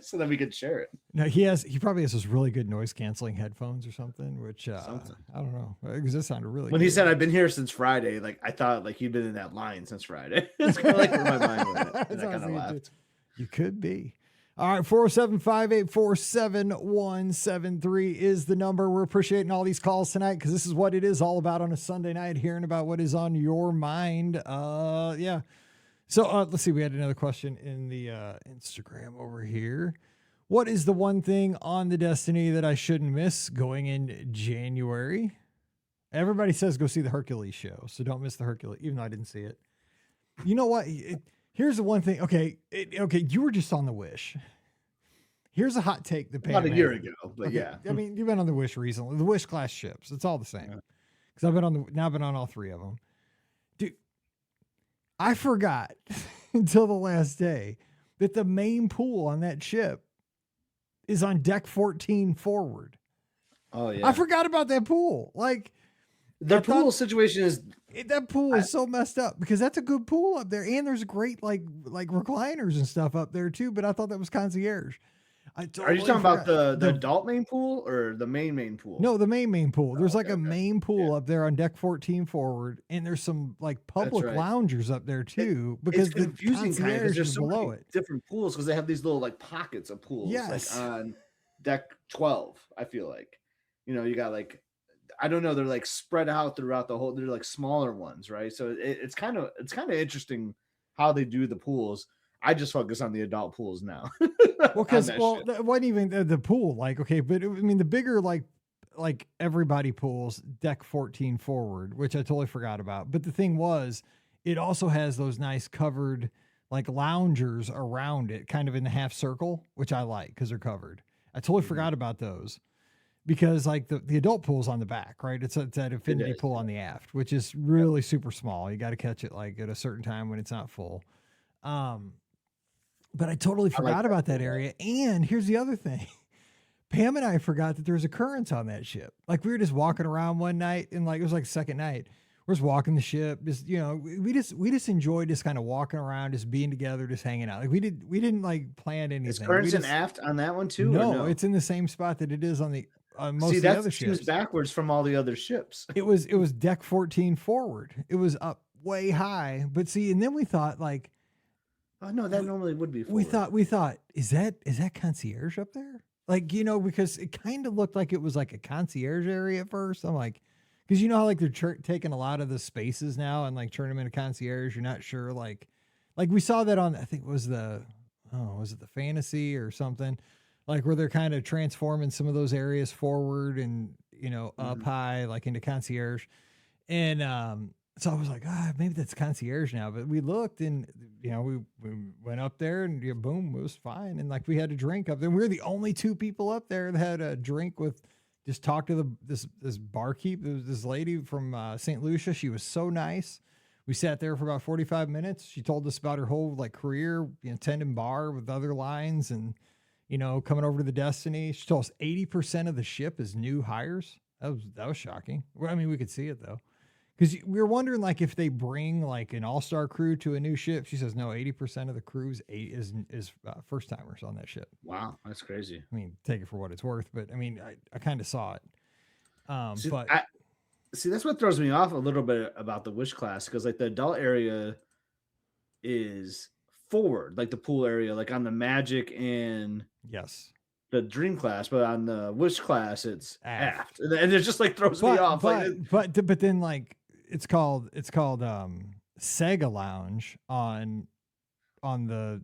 so that we can share it. No, he probably has those really good noise canceling headphones or something, which I don't know. Because that sounded really When good. he said I've been here since Friday, like I thought like he'd been in that line since Friday. It's kind of like where my mind went. And I kind of laughed. You could be. All right, 407-584-7173 is the number. We're appreciating all these calls tonight because this is what it is all about on a Sunday night, hearing about what is on your mind. Yeah. So let's see. We had another question in the Instagram over here. What is the one thing on the Destiny that I shouldn't miss going in January? Everybody says go see the Hercules show, so don't miss the Hercules, even though I didn't see it. You know what? Here's the one thing. Okay, you were just on the Wish. Here's a hot take that about a year ago, but yeah. I mean, you've been on the Wish recently. The Wish class ships, it's all the same. Because I've been on all three of them. Dude, I forgot until the last day that the main pool on that ship is on deck 14 forward. Oh yeah, I forgot about that pool. Like, the pool situation is that pool is so messed up because that's a good pool up there, and there's great like recliners and stuff up there too. But I thought that was concierge. Are you talking about the adult main pool or the main pool? No, the main pool. There's a main pool up there on deck 14 forward, and there's some like public loungers up there too. Because it's confusing because there's so below many different pools because they have these little like pockets of pools. Yes. Like on deck 12, I feel like you got like I don't know, they're like spread out throughout the whole. They're like smaller ones, right? So it's kind of interesting how they do the pools. I just focus on the adult pools now. Well, because that wasn't even the pool. Like, okay, but the bigger like everybody pools, deck 14 forward, which I totally forgot about. But the thing was, it also has those nice covered like loungers around it, kind of in the half circle, which I like because they're covered. I totally forgot about those. Because like the adult pool's on the back, right? It's that infinity pool on the aft, which is really super small. You got to catch it like at a certain time when it's not full. But I totally forgot about that area. And here's the other thing. Pam and I forgot that there was a current on that ship. Like we were just walking around one night and like, it was like the second night. We're just walking the ship. Just, we just enjoyed just kind of walking around, just being together, just hanging out. Like we didn't like plan anything. Is currents and aft on that one too? No, it's in the same spot that it is on the most of the other ships. Backwards from all the other ships. It was deck 14 forward. It was up way high. But see, and then we thought like, oh no, that normally would be forward. We thought, is that concierge up there? Like, because it kind of looked like it was like a concierge area at first. I'm like, because how like they're taking a lot of the spaces now and like turning them into concierge. You're not sure. Like we saw that on, I think was it the Fantasy or something, like where they're kind of transforming some of those areas forward and, up high, like into concierge. And, so I was like, maybe that's concierge now. But we looked and, we went up there and boom, it was fine. And like we had a drink up there. We were the only two people up there that had a drink with just talked to this barkeep, this lady from St. Lucia. She was so nice. We sat there for about 45 minutes. She told us about her whole like career, tending bar with other lines and, coming over to the Destiny. She told us 80% of the ship is new hires. That was shocking. Well, I mean, we could see it though. Because we were wondering, like, if they bring like an all-star crew to a new ship. She says no, 80% of the crews is first timers on that ship. Wow, that's crazy. I mean, take it for what it's worth, but I mean, I kind of saw it. See, that's what throws me off a little bit about the Wish class, because like the adult area is forward, like the pool area, like on the Magic and yes, the Dream class, but on the Wish class it's aft. And it just like throws me off. But then like it's called Sega Lounge on the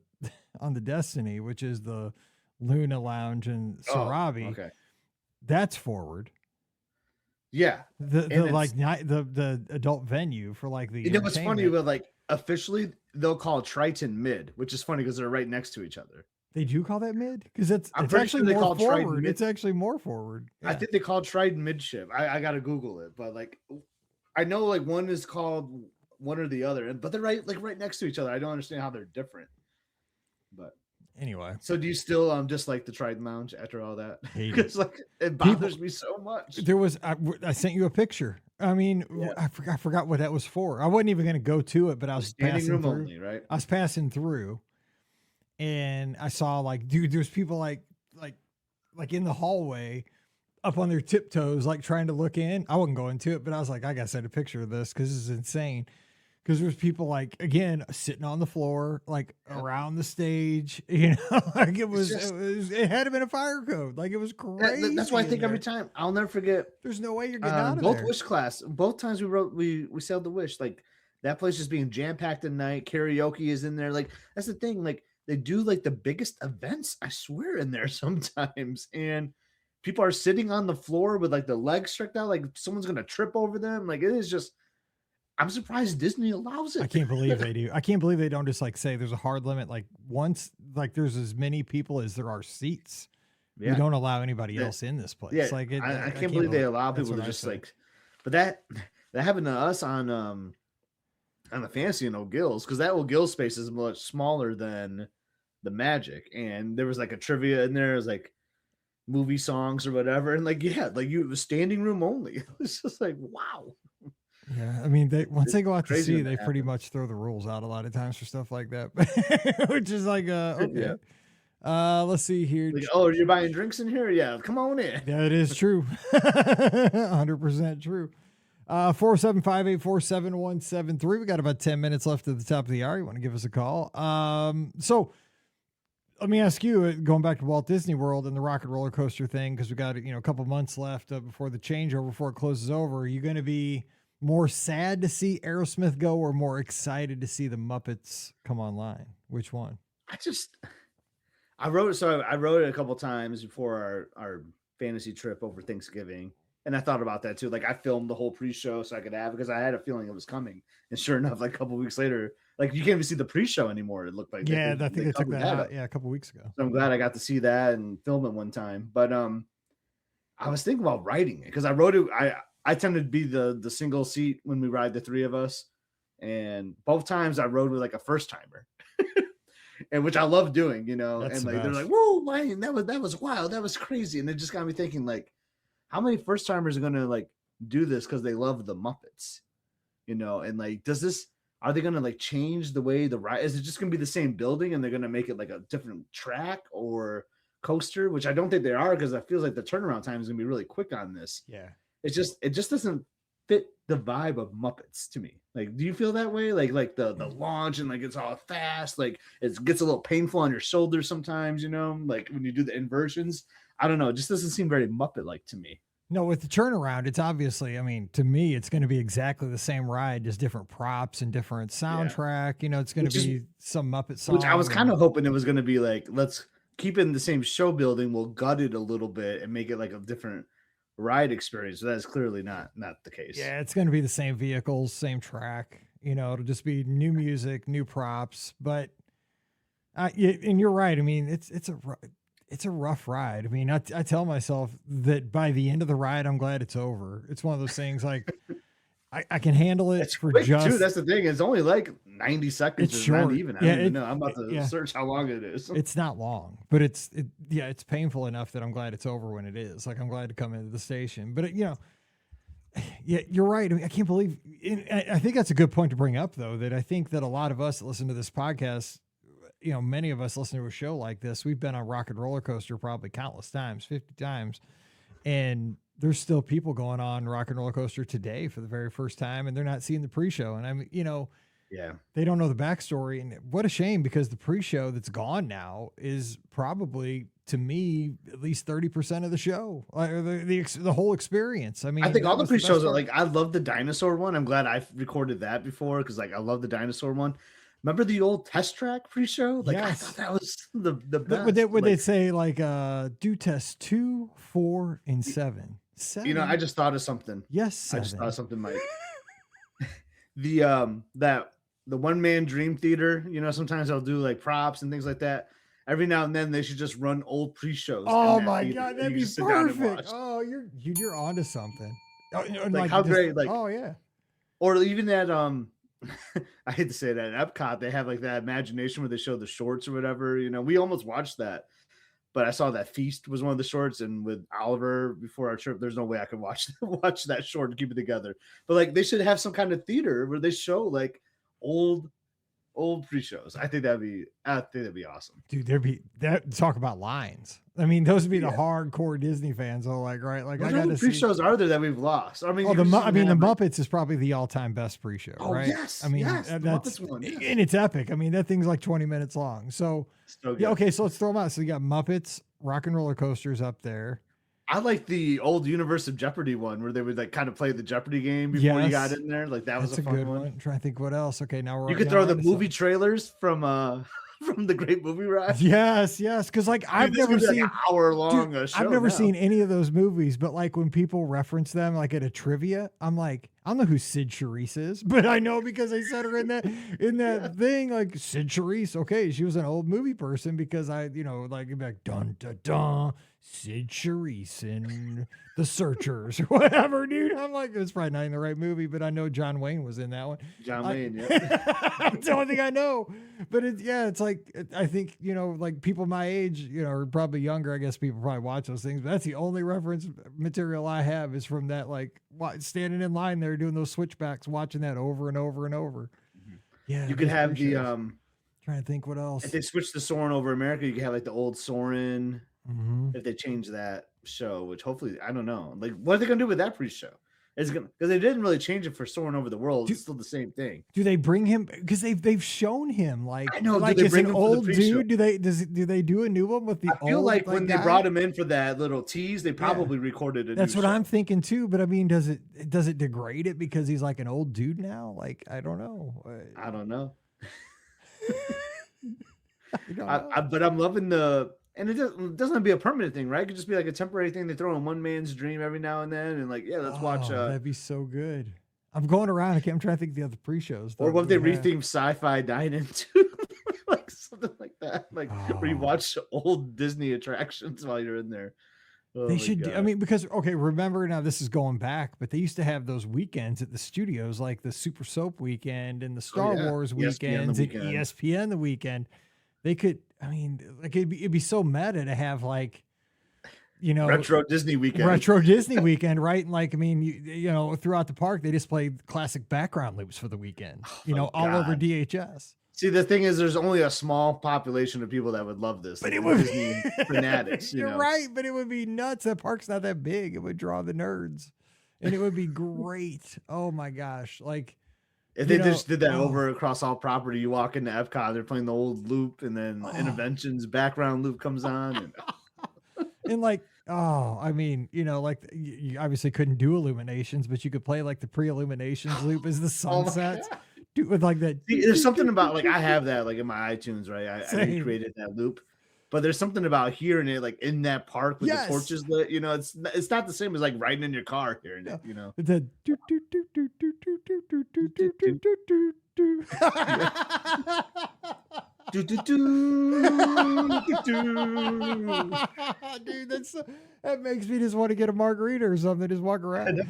Destiny, which is the Luna Lounge and Sarabi. Okay. That's forward. Yeah. The adult venue for like the what's funny, but like officially they'll call Triton mid, which is funny because they're right next to each other. They do call that mid? Because it's sure actually more forward. Mid. It's actually more forward. Yeah. I think they call Triton midship. I gotta Google it, but like I know like one is called one or the other, but they're right next to each other. I don't understand how they're different. But anyway, so do you still dislike the Triton Lounge after all that? Because like it bothers me so much. There was I sent you a picture. I mean, yeah. I forgot what that was for. I wasn't even going to go to it, but I was standing room through. Only, right? I was passing through, and I saw like, dude, there's people like in the hallway, up on their tiptoes, like trying to look in. I wasn't going to it, but I was like, I got to send a picture of this because this is insane. Because there's people like, again, sitting on the floor, like around the stage, like it had to been a fire code. Like it was crazy. That's why I think every time I'll never forget. There's no way you're getting out of both there. Wish class. Both times we sailed the Wish, like that place is being jam packed at night. Karaoke is in there. Like that's the thing. Like they do like the biggest events, I swear, in there sometimes, and people are sitting on the floor with like the legs stretched out, like someone's gonna trip over them. Like it is just. I'm surprised Disney allows it. I can't believe they do. I can't believe they don't just like say there's a hard limit. Like once, like there's as many people as there are seats. Yeah. We don't allow anybody else in this place. Yeah. Like I can't believe they allow people to just like. But that happened to us on the Fantasy in O'Gill's, because that O'Gill space is much smaller than the Magic, and there was like a trivia in there. It was like movie songs or whatever, and like it was standing room only. It was just like wow. Yeah, I mean, once they go out to sea, they pretty much throw the rules out a lot of times for stuff like that, which is like, okay. Yeah. Let's see here. Like, oh, you're buying drinks in here? Yeah, come on in. Yeah, it is true. 100% true. 475-847-173. We got about 10 minutes left at the top of the hour. You want to give us a call? So let me ask you, going back to Walt Disney World and the rocket roller coaster thing, because we got a couple months left before the changeover, before it closes over. Are you going to be more sad to see Aerosmith go, or more excited to see the Muppets come online? Which one? I wrote it a couple times before our fantasy trip over Thanksgiving, and I thought about that too. Like I filmed the whole pre-show so I could have, because I had a feeling it was coming, and sure enough, like a couple weeks later, like you can't even see the pre-show anymore. It looked like I think they took that out. Yeah, a couple weeks ago. So I'm glad I got to see that and film it one time. But I was thinking about writing it, because I wrote it. I tend to be the single seat when we ride, the three of us. And both times I rode with like a first timer, and which I love doing, That's and like, they're like, whoa, Wayne, that was wild. That was crazy. And it just got me thinking, like, how many first timers are going to like do this because they love the Muppets, and like, are they going to like change the way the ride? Is it just going to be the same building and they're going to make it like a different track or coaster, which I don't think they are, because it feels like the turnaround time is going to be really quick on this. Yeah. It just doesn't fit the vibe of Muppets to me. Like, do you feel that way? Like the launch, and like it's all fast, like it gets a little painful on your shoulders sometimes, like when you do the inversions. I don't know. It just doesn't seem very Muppet-like to me. No, with the turnaround, it's obviously, I mean, to me, it's going to be exactly the same ride, just different props and different soundtrack. Yeah. It's going to be some Muppet song. Which I was kind of hoping it was going to be like, let's keep it in the same show building. We'll gut it a little bit and make it like a different ride experience. So that's clearly not the case. Yeah, it's going to be the same vehicles, same track. It'll just be new music, new props. But and you're right. I mean, it's a rough ride. I mean, I tell myself that by the end of the ride, I'm glad it's over. It's one of those things like I can handle it It's for quick just. too. That's the thing. It's only like 90 seconds. It's It's not short. even. I Yeah, don't even know. I'm about to yeah. search how long it is. It's not long, but it's painful enough that I'm glad it's over when it is. Like I'm glad to come into the station, but yeah, you're right. I mean, I can't believe. I think that's a good point to bring up, though. That I think that a lot of us that listen to this podcast, many of us listen to a show like this. We've been on Rock and Roller Coaster probably countless times, 50 times, and there's still people going on Rock and Roller Coaster today for the very first time, and they're not seeing the pre-show. And I'm, Yeah. they don't know the backstory, and what a shame, because the pre-show that's gone now is probably, to me, at least 30% of the show, or the whole experience. I mean, I think all the was best pre-shows are part. like, I love the dinosaur one. I'm glad I've recorded that before because like I love the dinosaur one. Remember the old test track pre-show? Like I Yes. thought that was the best. Would they Like, say like do test 2, 4, and 7? 7. I just thought of something. Yes, 7. I just thought of something, Mike. The one man dream theater, sometimes they'll do like props and things like that. Every now and then they should just run old pre-shows. Oh in that my theater, God, and that'd you be just sit down and perfect. watch. Oh, you're onto something. Oh, Like, how great, like- oh yeah. Or even that I hate to say that at Epcot they have like that imagination where they show the shorts or whatever. We almost watched that, but I saw that Feast was one of the shorts, and with Oliver before our trip, there's no way I could watch that short and keep it together. But like they should have some kind of theater where they show like old pre-shows. I think that'd be awesome. Dude, talk about lines. I mean, those would be the hardcore Disney fans. Oh, like, right. Like, What I got other to see. pre-shows are there that we've lost? I mean, Oh, you just the didn't have, like- Muppets is probably the all-time best pre-show, Oh, right? yes, I mean, yes, the that's Muppets one, yes. and it's epic. I mean, that thing's like 20 minutes long. So, So good. yeah, okay, so let's throw them out. So you got Muppets, Rock and Roller Coasters up there. I like the old Universe of Jeopardy one where they would like kind of play the Jeopardy game before you got Yes. in there. Like that was That's a fun good one. one. I'm trying to think what else. Okay, now we're You could now throw we're the onto movie something. trailers from the Great Movie Ride. Yes, because like I've Dude, this never could be, like, seen an hour-long show I've never now. sing any of those movies, but like when people reference them, like at a trivia, I'm like, I don't know who Sid Charisse is, but I know because I said her in that thing, like Sid Charisse. Okay, she was an old movie person because I, like it'd be like dun dun dun, Sid Charisse in The Searchers or whatever, dude. I'm like, it's probably not in the right movie, but I know John Wayne was in that one. John Wayne, yeah. That's the only thing I know. But it's like, I think, like people my age, or probably younger, I guess people probably watch those things, but that's the only reference material I have is from that, like standing in line there doing those switchbacks, watching that over and over and over. Yeah. You could those have the pre-shows. Trying to think what else. if they switch the Soren over America, you could have like the old Soren. Mhm. If they change that show, which hopefully I don't know, like what are they gonna do with that pre-show? It's gonna because they didn't really change it for Soren over the world. It's still the same thing. Do they bring him because they've shown him like I know, do like they as bring an him for the old pre-show? dude? Do they do a new one with the I feel old, like when they guy? brought him in for that little tease, they probably recorded a That's new what show. I'm thinking too. But I mean, does it degrade it because he's like an old dude now? Like I don't know. I don't know. I don't know. But I'm loving and it doesn't have to be a permanent thing, right? It could just be like a temporary thing they throw in one man's dream every now and then, and like, yeah, let's watch. That'd be so good. I'm going around. I'm trying to think of the other pre-shows. Or though, what if they that we have. retheme Sci-Fi Dine-In too, like something like that, like where you Oh. watch old Disney attractions while you're in there. Oh They my should. I God. mean, because remember now this is going back, but they used to have those weekends at the studios, like the Super Soap weekend and the Star yeah. Wars ESPN the weekends and weekend. ESPN the weekend. They could. I mean, like it'd be so meta to have like, retro Disney weekend. retro Disney weekend, right? And like, I mean, throughout the park, they just played classic background loops for the weekend, all over God. DHS. See, the thing is, there's only a small population of people that would love this. But like it the would Disney fanatics. You're right, but it would be nuts. That park's not that big. It would draw the nerds, and it would be great. Oh my gosh! Like If they you just did that know, over across all property, you walk into Epcot, they're playing the old loop, and then Interventions background loop comes on. And, and like, I mean, like you obviously couldn't do illuminations, but you could play like the pre-illuminations loop as the Oh my sunsets. Do with like that. See, there's something about like I have that like in my iTunes, right? I Same. recreated that loop, but there's something about hearing it like in that park with Yes. the torches lit. It's not the same as like riding in your car hearing it. The do, do, do, do, do, do, do, do, do, do, do, do, do, do. Do, do, do, do, do. Dude, that makes me just want to get a margarita or something. Just walk around.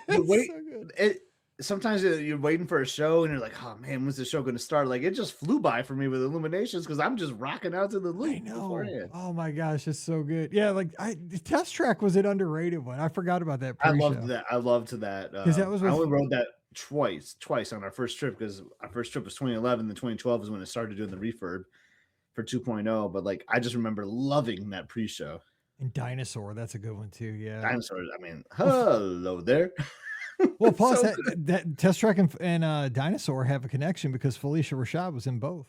Wait, So good. sometimes you're waiting for a show and you're like, oh man, when's the show going to start? Like it just flew by for me with Illuminations because I'm just rocking out to the loop I know. beforehand. Oh my gosh, it's so good. Yeah, like the Test Track was an underrated one. I forgot about that I pre-show. loved that. I loved that. That was I with- only rode that twice on our first trip because our first trip was 2011. Then 2012 is when it started doing the refurb for 2.0. But like, I just remember loving that pre-show. And Dinosaur, that's a good one too. Yeah. Dinosaurs. I mean, hello there. Well, plus So that Test Track and Dinosaur have a connection because Felicia Rashad was in both.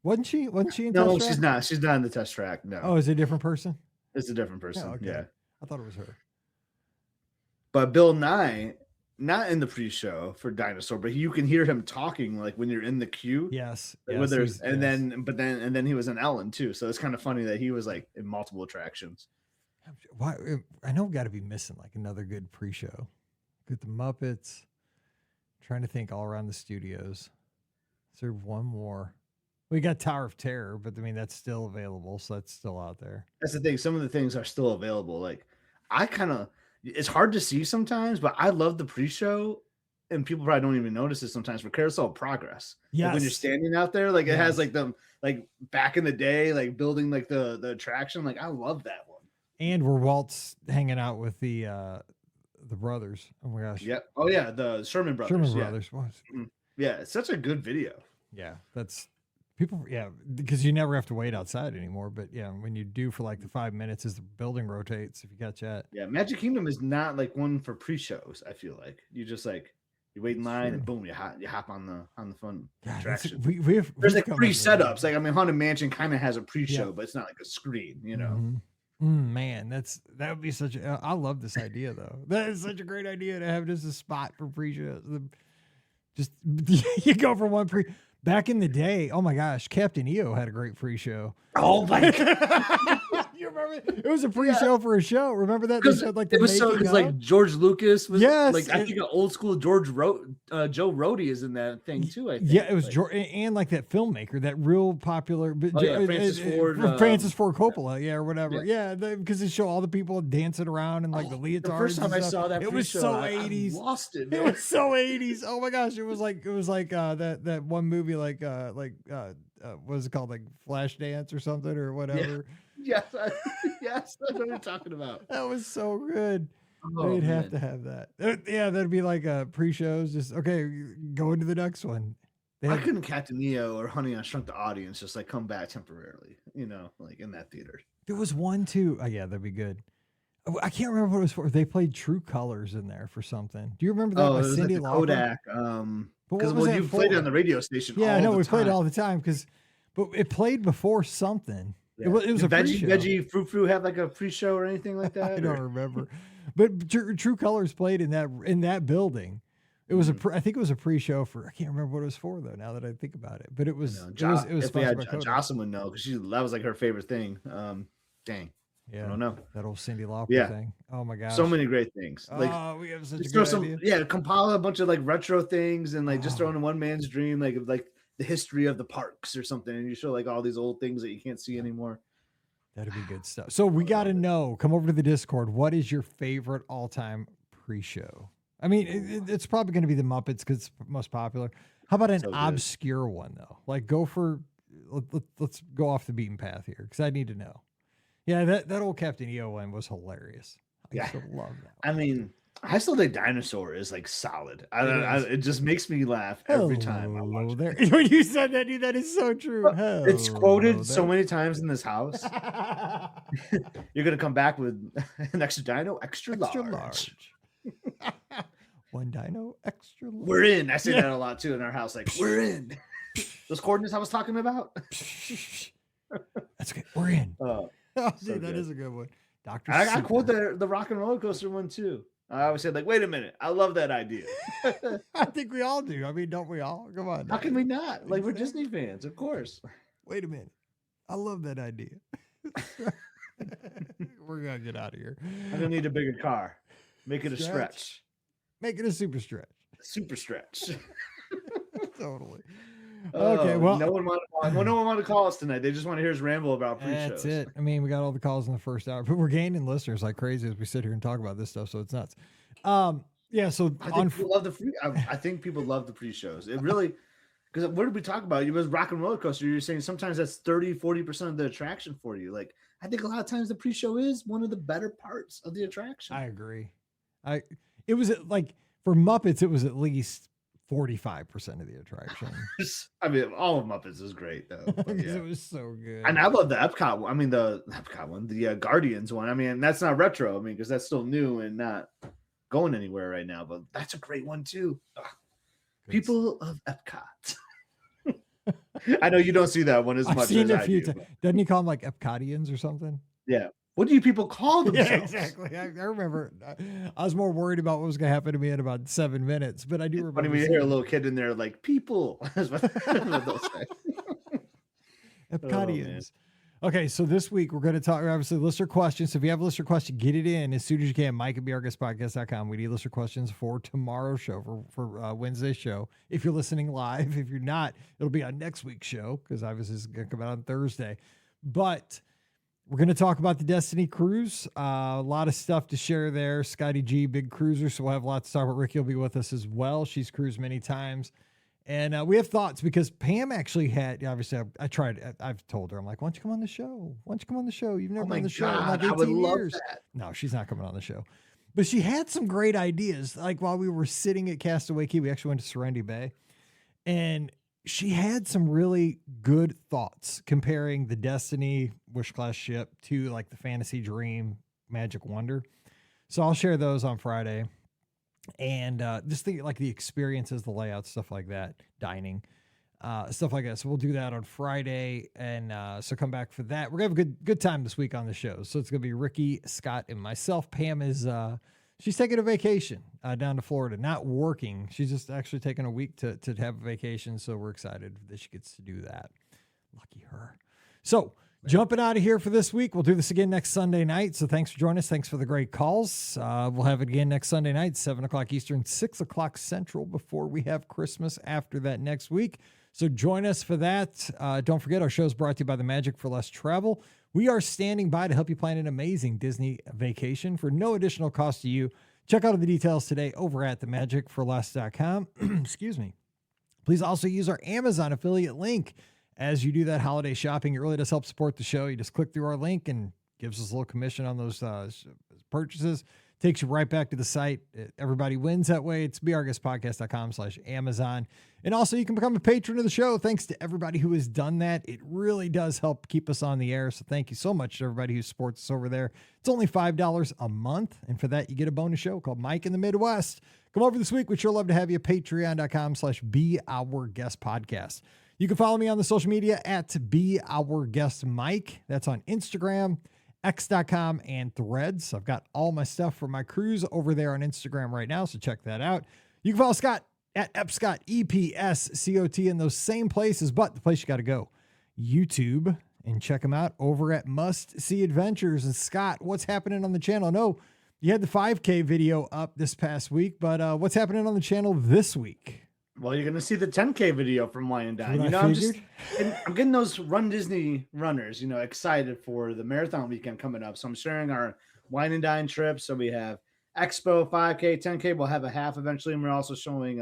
Wasn't she? Wasn't she in No, Test Track? she's not. She's not in the Test Track. No. Oh, is it a different person? It's a different person. Oh, okay. Yeah. I thought it was her. But Bill Nye, not in the pre-show for Dinosaur, but you can hear him talking like when you're in the queue. Yes. Where there's, and then he was in Ellen too. So it's kind of funny that he was like in multiple attractions. Why? I know we got to be missing like another good pre-show. Get the Muppets. Trying to think all around the studios. Is there one more? We got Tower of Terror, but I mean that's still available, so that's still out there. That's the thing. Some of the things are still available. Like it's hard to see sometimes, but I love the pre-show, and people probably don't even notice it sometimes. For Carousel of Progress, like when you're standing out there, like it has like like back in the day, like building like the attraction. Like I love that one. And where Walt's hanging out with the brothers. Oh my gosh. Yep. Oh yeah, the Sherman Brothers. Sherman yeah. Brothers. What? Yeah, it's such a good video. Yeah, that's people. Yeah, because you never have to wait outside anymore. But yeah, when you do for like the 5 minutes as the building rotates, if you catch that. Yeah, Magic Kingdom is not like one for pre-shows. I feel like you just like you wait in line and boom, you hop on the fun attraction. There's like pre-setups. Like I mean, Haunted Mansion kind of has a pre-show, but it's not like a screen. You know. Mm-hmm. Man, that would be such a. I love this idea though. That is such a great idea to have just a spot for pre-shows. Just you go for one pre. Back in the day, oh my gosh, Captain EO had a great pre-show. Oh my god. You remember it was a pre-show for a show. Remember that? Because it was so because like George Lucas was like I think an old school Joe Rohde is in that thing too. I think. Yeah, it was George and like that filmmaker, that real popular Francis Ford Coppola, or whatever. Yeah, because they show all the people dancing around and like the leotards. The first time I saw that, it was so 80s. I lost it. Man. It was so 80s. Oh my gosh, it was like that one movie what was it called, like Flashdance or something or whatever. Yes, yes, that's what you're talking about. That was so good. Oh, They'd have to have that. That'd be like pre-shows. Just okay, go into the next one. I couldn't Captain EO or Honey I Shrunk the Audience just like come back temporarily, like in that theater. There was one too. Oh yeah, that'd be good. I can't remember what it was for. They played True Colors in there for something. Do you remember that by Cindy Lauper? Kodak. Because you played it on the radio station. Yeah, I know we played it all the time but it played before something. Yeah. It was a Veggie Frou have like a pre-show or anything like that. I don't remember, but True Colors played in that building. It was I think it was a pre-show for. I can't remember what it was for though. Now that I think about it, but it was. It was. Jocelyn would know because that was like her favorite thing. Dang. Yeah, I don't know that old Cindy Lauper thing. Oh my gosh, so many great things. Like, we have such a good idea. Compile a bunch of like retro things and like just throw in a one man's dream, like the history of the parks or something, and you show like all these old things that you can't see anymore. That'd be good stuff. So we got to know. Come over to the Discord. What is your favorite all-time pre-show? I mean, it's probably going to be the Muppets because it's most popular. How about an obscure one though? Like go for. Let's go off the beaten path here because I need to know. Yeah, that old Captain EO one was hilarious. I still love that one. I mean, I still think Dinosaur is like solid. It just makes me laugh every time I watch it. When you said that, dude, that is so true. It's quoted so many times in this house. You're gonna come back with an extra dino, extra large. One dino, extra large. We're in. I say that a lot too in our house. Like we're in. Those coordinates I was talking about. That's okay. We're in. Dude, that is a good one. Dr. I quote the Rock and Roller Coaster one too. I always said, like, wait a minute, I love that idea. I think we all do. I mean, don't we all? Come on. How can we not? Like, we're Disney fans, of course. Wait a minute. I love that idea. We're gonna get out of here. I'm gonna need a bigger car. Make it a stretch. Make it a super stretch. Super stretch. Totally. Okay, well, no one wanted to call us tonight. They just want to hear us ramble about pre-shows. that's it. I mean, we got all the calls in the first hour, but we're gaining listeners like crazy as we sit here and talk about this stuff. So it's nuts. Yeah. So I think people love I think people love the pre-shows. It really, because what did we talk about? It was Rock and Roller Coaster. You're saying sometimes that's 30-40% of the attraction for you. Like, I think a lot of times the pre-show is one of the better parts of the attraction. I agree. It was like for Muppets, it was at least 45% of the attraction. I mean, all of Muppets is great though. Because it was so good. And I love the Epcot one. I mean, the Epcot one, the Guardians one. I mean, that's not retro. I mean, because that's still new and not going anywhere right now. But that's a great one too. People of Epcot. I know you don't see that one as I've much seen as it a I few do. times. Doesn't he call them like Epcotians or something? Yeah. What do you people call themselves? Yeah, exactly. I remember. I was more worried about what was going to happen to me in about 7 minutes, but I do remember. Funny when you hear a little kid in there like people. That's what they'll say. Epcotians. Okay, so this week we're going to talk, obviously, listener questions. So if you have a listener question, get it in as soon as you can. Mike at BRGuestPodcast.com. We need listener questions for tomorrow's show, for Wednesday's show. If you're listening live, if you're not, it'll be on next week's show because obviously it's going to come out on Thursday. But we're going to talk about the Destiny Cruise. A lot of stuff to share there. Scotty G, big cruiser, so we'll have lots to talk about. Ricky will be with us as well. She's cruised many times. And we have thoughts because Pam actually had, obviously, I've told her, I'm like, why don't you come on the show? Why don't you come on the show? You've never been on the show in like 18 I would love years. that. No, she's not coming on the show. But she had some great ideas. Like while we were sitting at Castaway Cay, we actually went to Serenity Bay. And she had some really good thoughts comparing the Destiny Wish Class ship to like the Fantasy Dream Magic Wonder. So I'll share those on Friday. And just think like the experiences, the layouts, stuff like that, dining, stuff like that. So we'll do that on Friday. And so come back for that. We're going to have a good time this week on the show. So it's going to be Ricky, Scott, and myself. Pam is, she's taking a vacation down to Florida, not working. She's just actually taking a week to have a vacation. So we're excited that she gets to do that. Lucky her. So jumping out of here for this week. We'll do this again next Sunday night. So thanks for joining us. Thanks for the great calls. We'll have it again next Sunday night, 7 o'clock Eastern, 6 o'clock Central before we have Christmas after that next week. So join us for that. Don't forget, our show is brought to you by the Magic for Less Travel. We are standing by to help you plan an amazing Disney vacation for no additional cost to you. Check out the details today over at themagicforless.com. Excuse me. Please also use our Amazon affiliate link as you do that holiday shopping. It really does help support the show. You just click through our link and gives us a little commission on those purchases. Takes you right back to the site. Everybody wins that way. It's beourguestpodcast.com/Amazon. And also you can become a patron of the show. Thanks to everybody who has done that. It really does help keep us on the air. So thank you so much to everybody who supports us over there. It's only $5 a month. And for that, you get a bonus show called Mike in the Midwest. Come over this week. We'd sure love to have you. Patreon.com/beourguestpodcast. You can follow me on the social media at beourguestmike. That's on Instagram, x.com, and Threads. I've got all my stuff for my cruise over there on Instagram right now, so check that out. You can follow Scott at Epscott, EPSCOT, in those same places, but the place you got to go, YouTube, and check them out over at Must See Adventures. And Scott, what's happening on the channel? No, you had the 5K video up this past week, but what's happening on the channel this week? Well, you're going to see the 10K video from Wine and Dine. I'm getting those Run Disney runners, excited for the marathon weekend coming up. So I'm sharing our Wine and Dine trip. So we have Expo, 5K, 10K. We'll have a half eventually. And we're also showing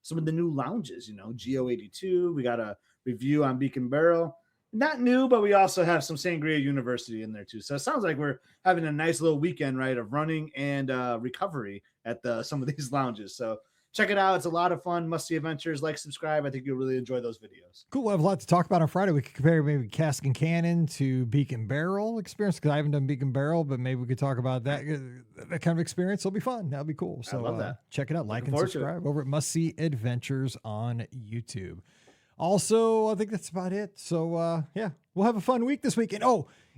some of the new lounges, GO82. We got a review on Beacon Barrel. Not new, but we also have some Sangria University in there too. So it sounds like we're having a nice little weekend, right, of running and recovery at some of these lounges. So check it out. It's a lot of fun. Must See Adventures. Like, subscribe. I think you'll really enjoy those videos. Cool. We'll have a lot to talk about on Friday. We could compare maybe Cask and Cannon to Beacon Barrel experience because I haven't done Beacon Barrel, but maybe we could talk about that kind of experience. It'll be fun. That'll be cool. So I love that. Check it out. Like and subscribe over at Must See Adventures on YouTube. Also, I think that's about it. So, yeah, we'll have a fun week this week. And,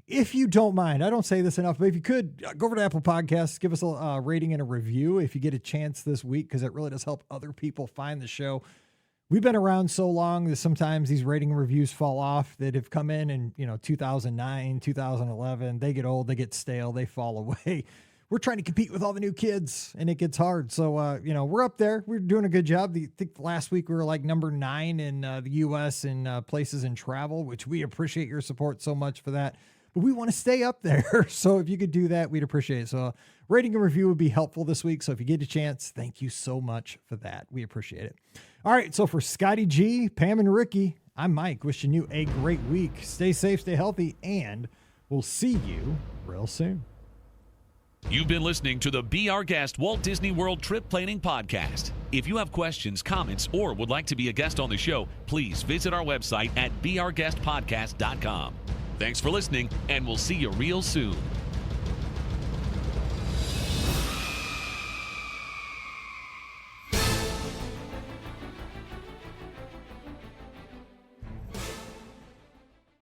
if you don't mind, I don't say this enough, but if you could go over to Apple Podcasts, give us a rating and a review if you get a chance this week, because it really does help other people find the show. We've been around so long that sometimes these rating and reviews fall off that have come in 2009, 2011. They get old, they get stale, they fall away. we're trying to compete with all the new kids, and it gets hard. So, we're up there. We're doing a good job. I think last week we were like number 9 in the U.S. in places in travel, which we appreciate your support so much for that. But we want to stay up there. So if you could do that, we'd appreciate it. So rating and review would be helpful this week. So if you get a chance, thank you so much for that. We appreciate it. All right. So for Scotty G, Pam, and Ricky, I'm Mike, wishing you a great week. Stay safe, stay healthy, and we'll see you real soon. You've been listening to the Be Our Guest Walt Disney World Trip Planning Podcast. If you have questions, comments, or would like to be a guest on the show, please visit our website at beourguestpodcast.com. Thanks for listening, and we'll see you real soon.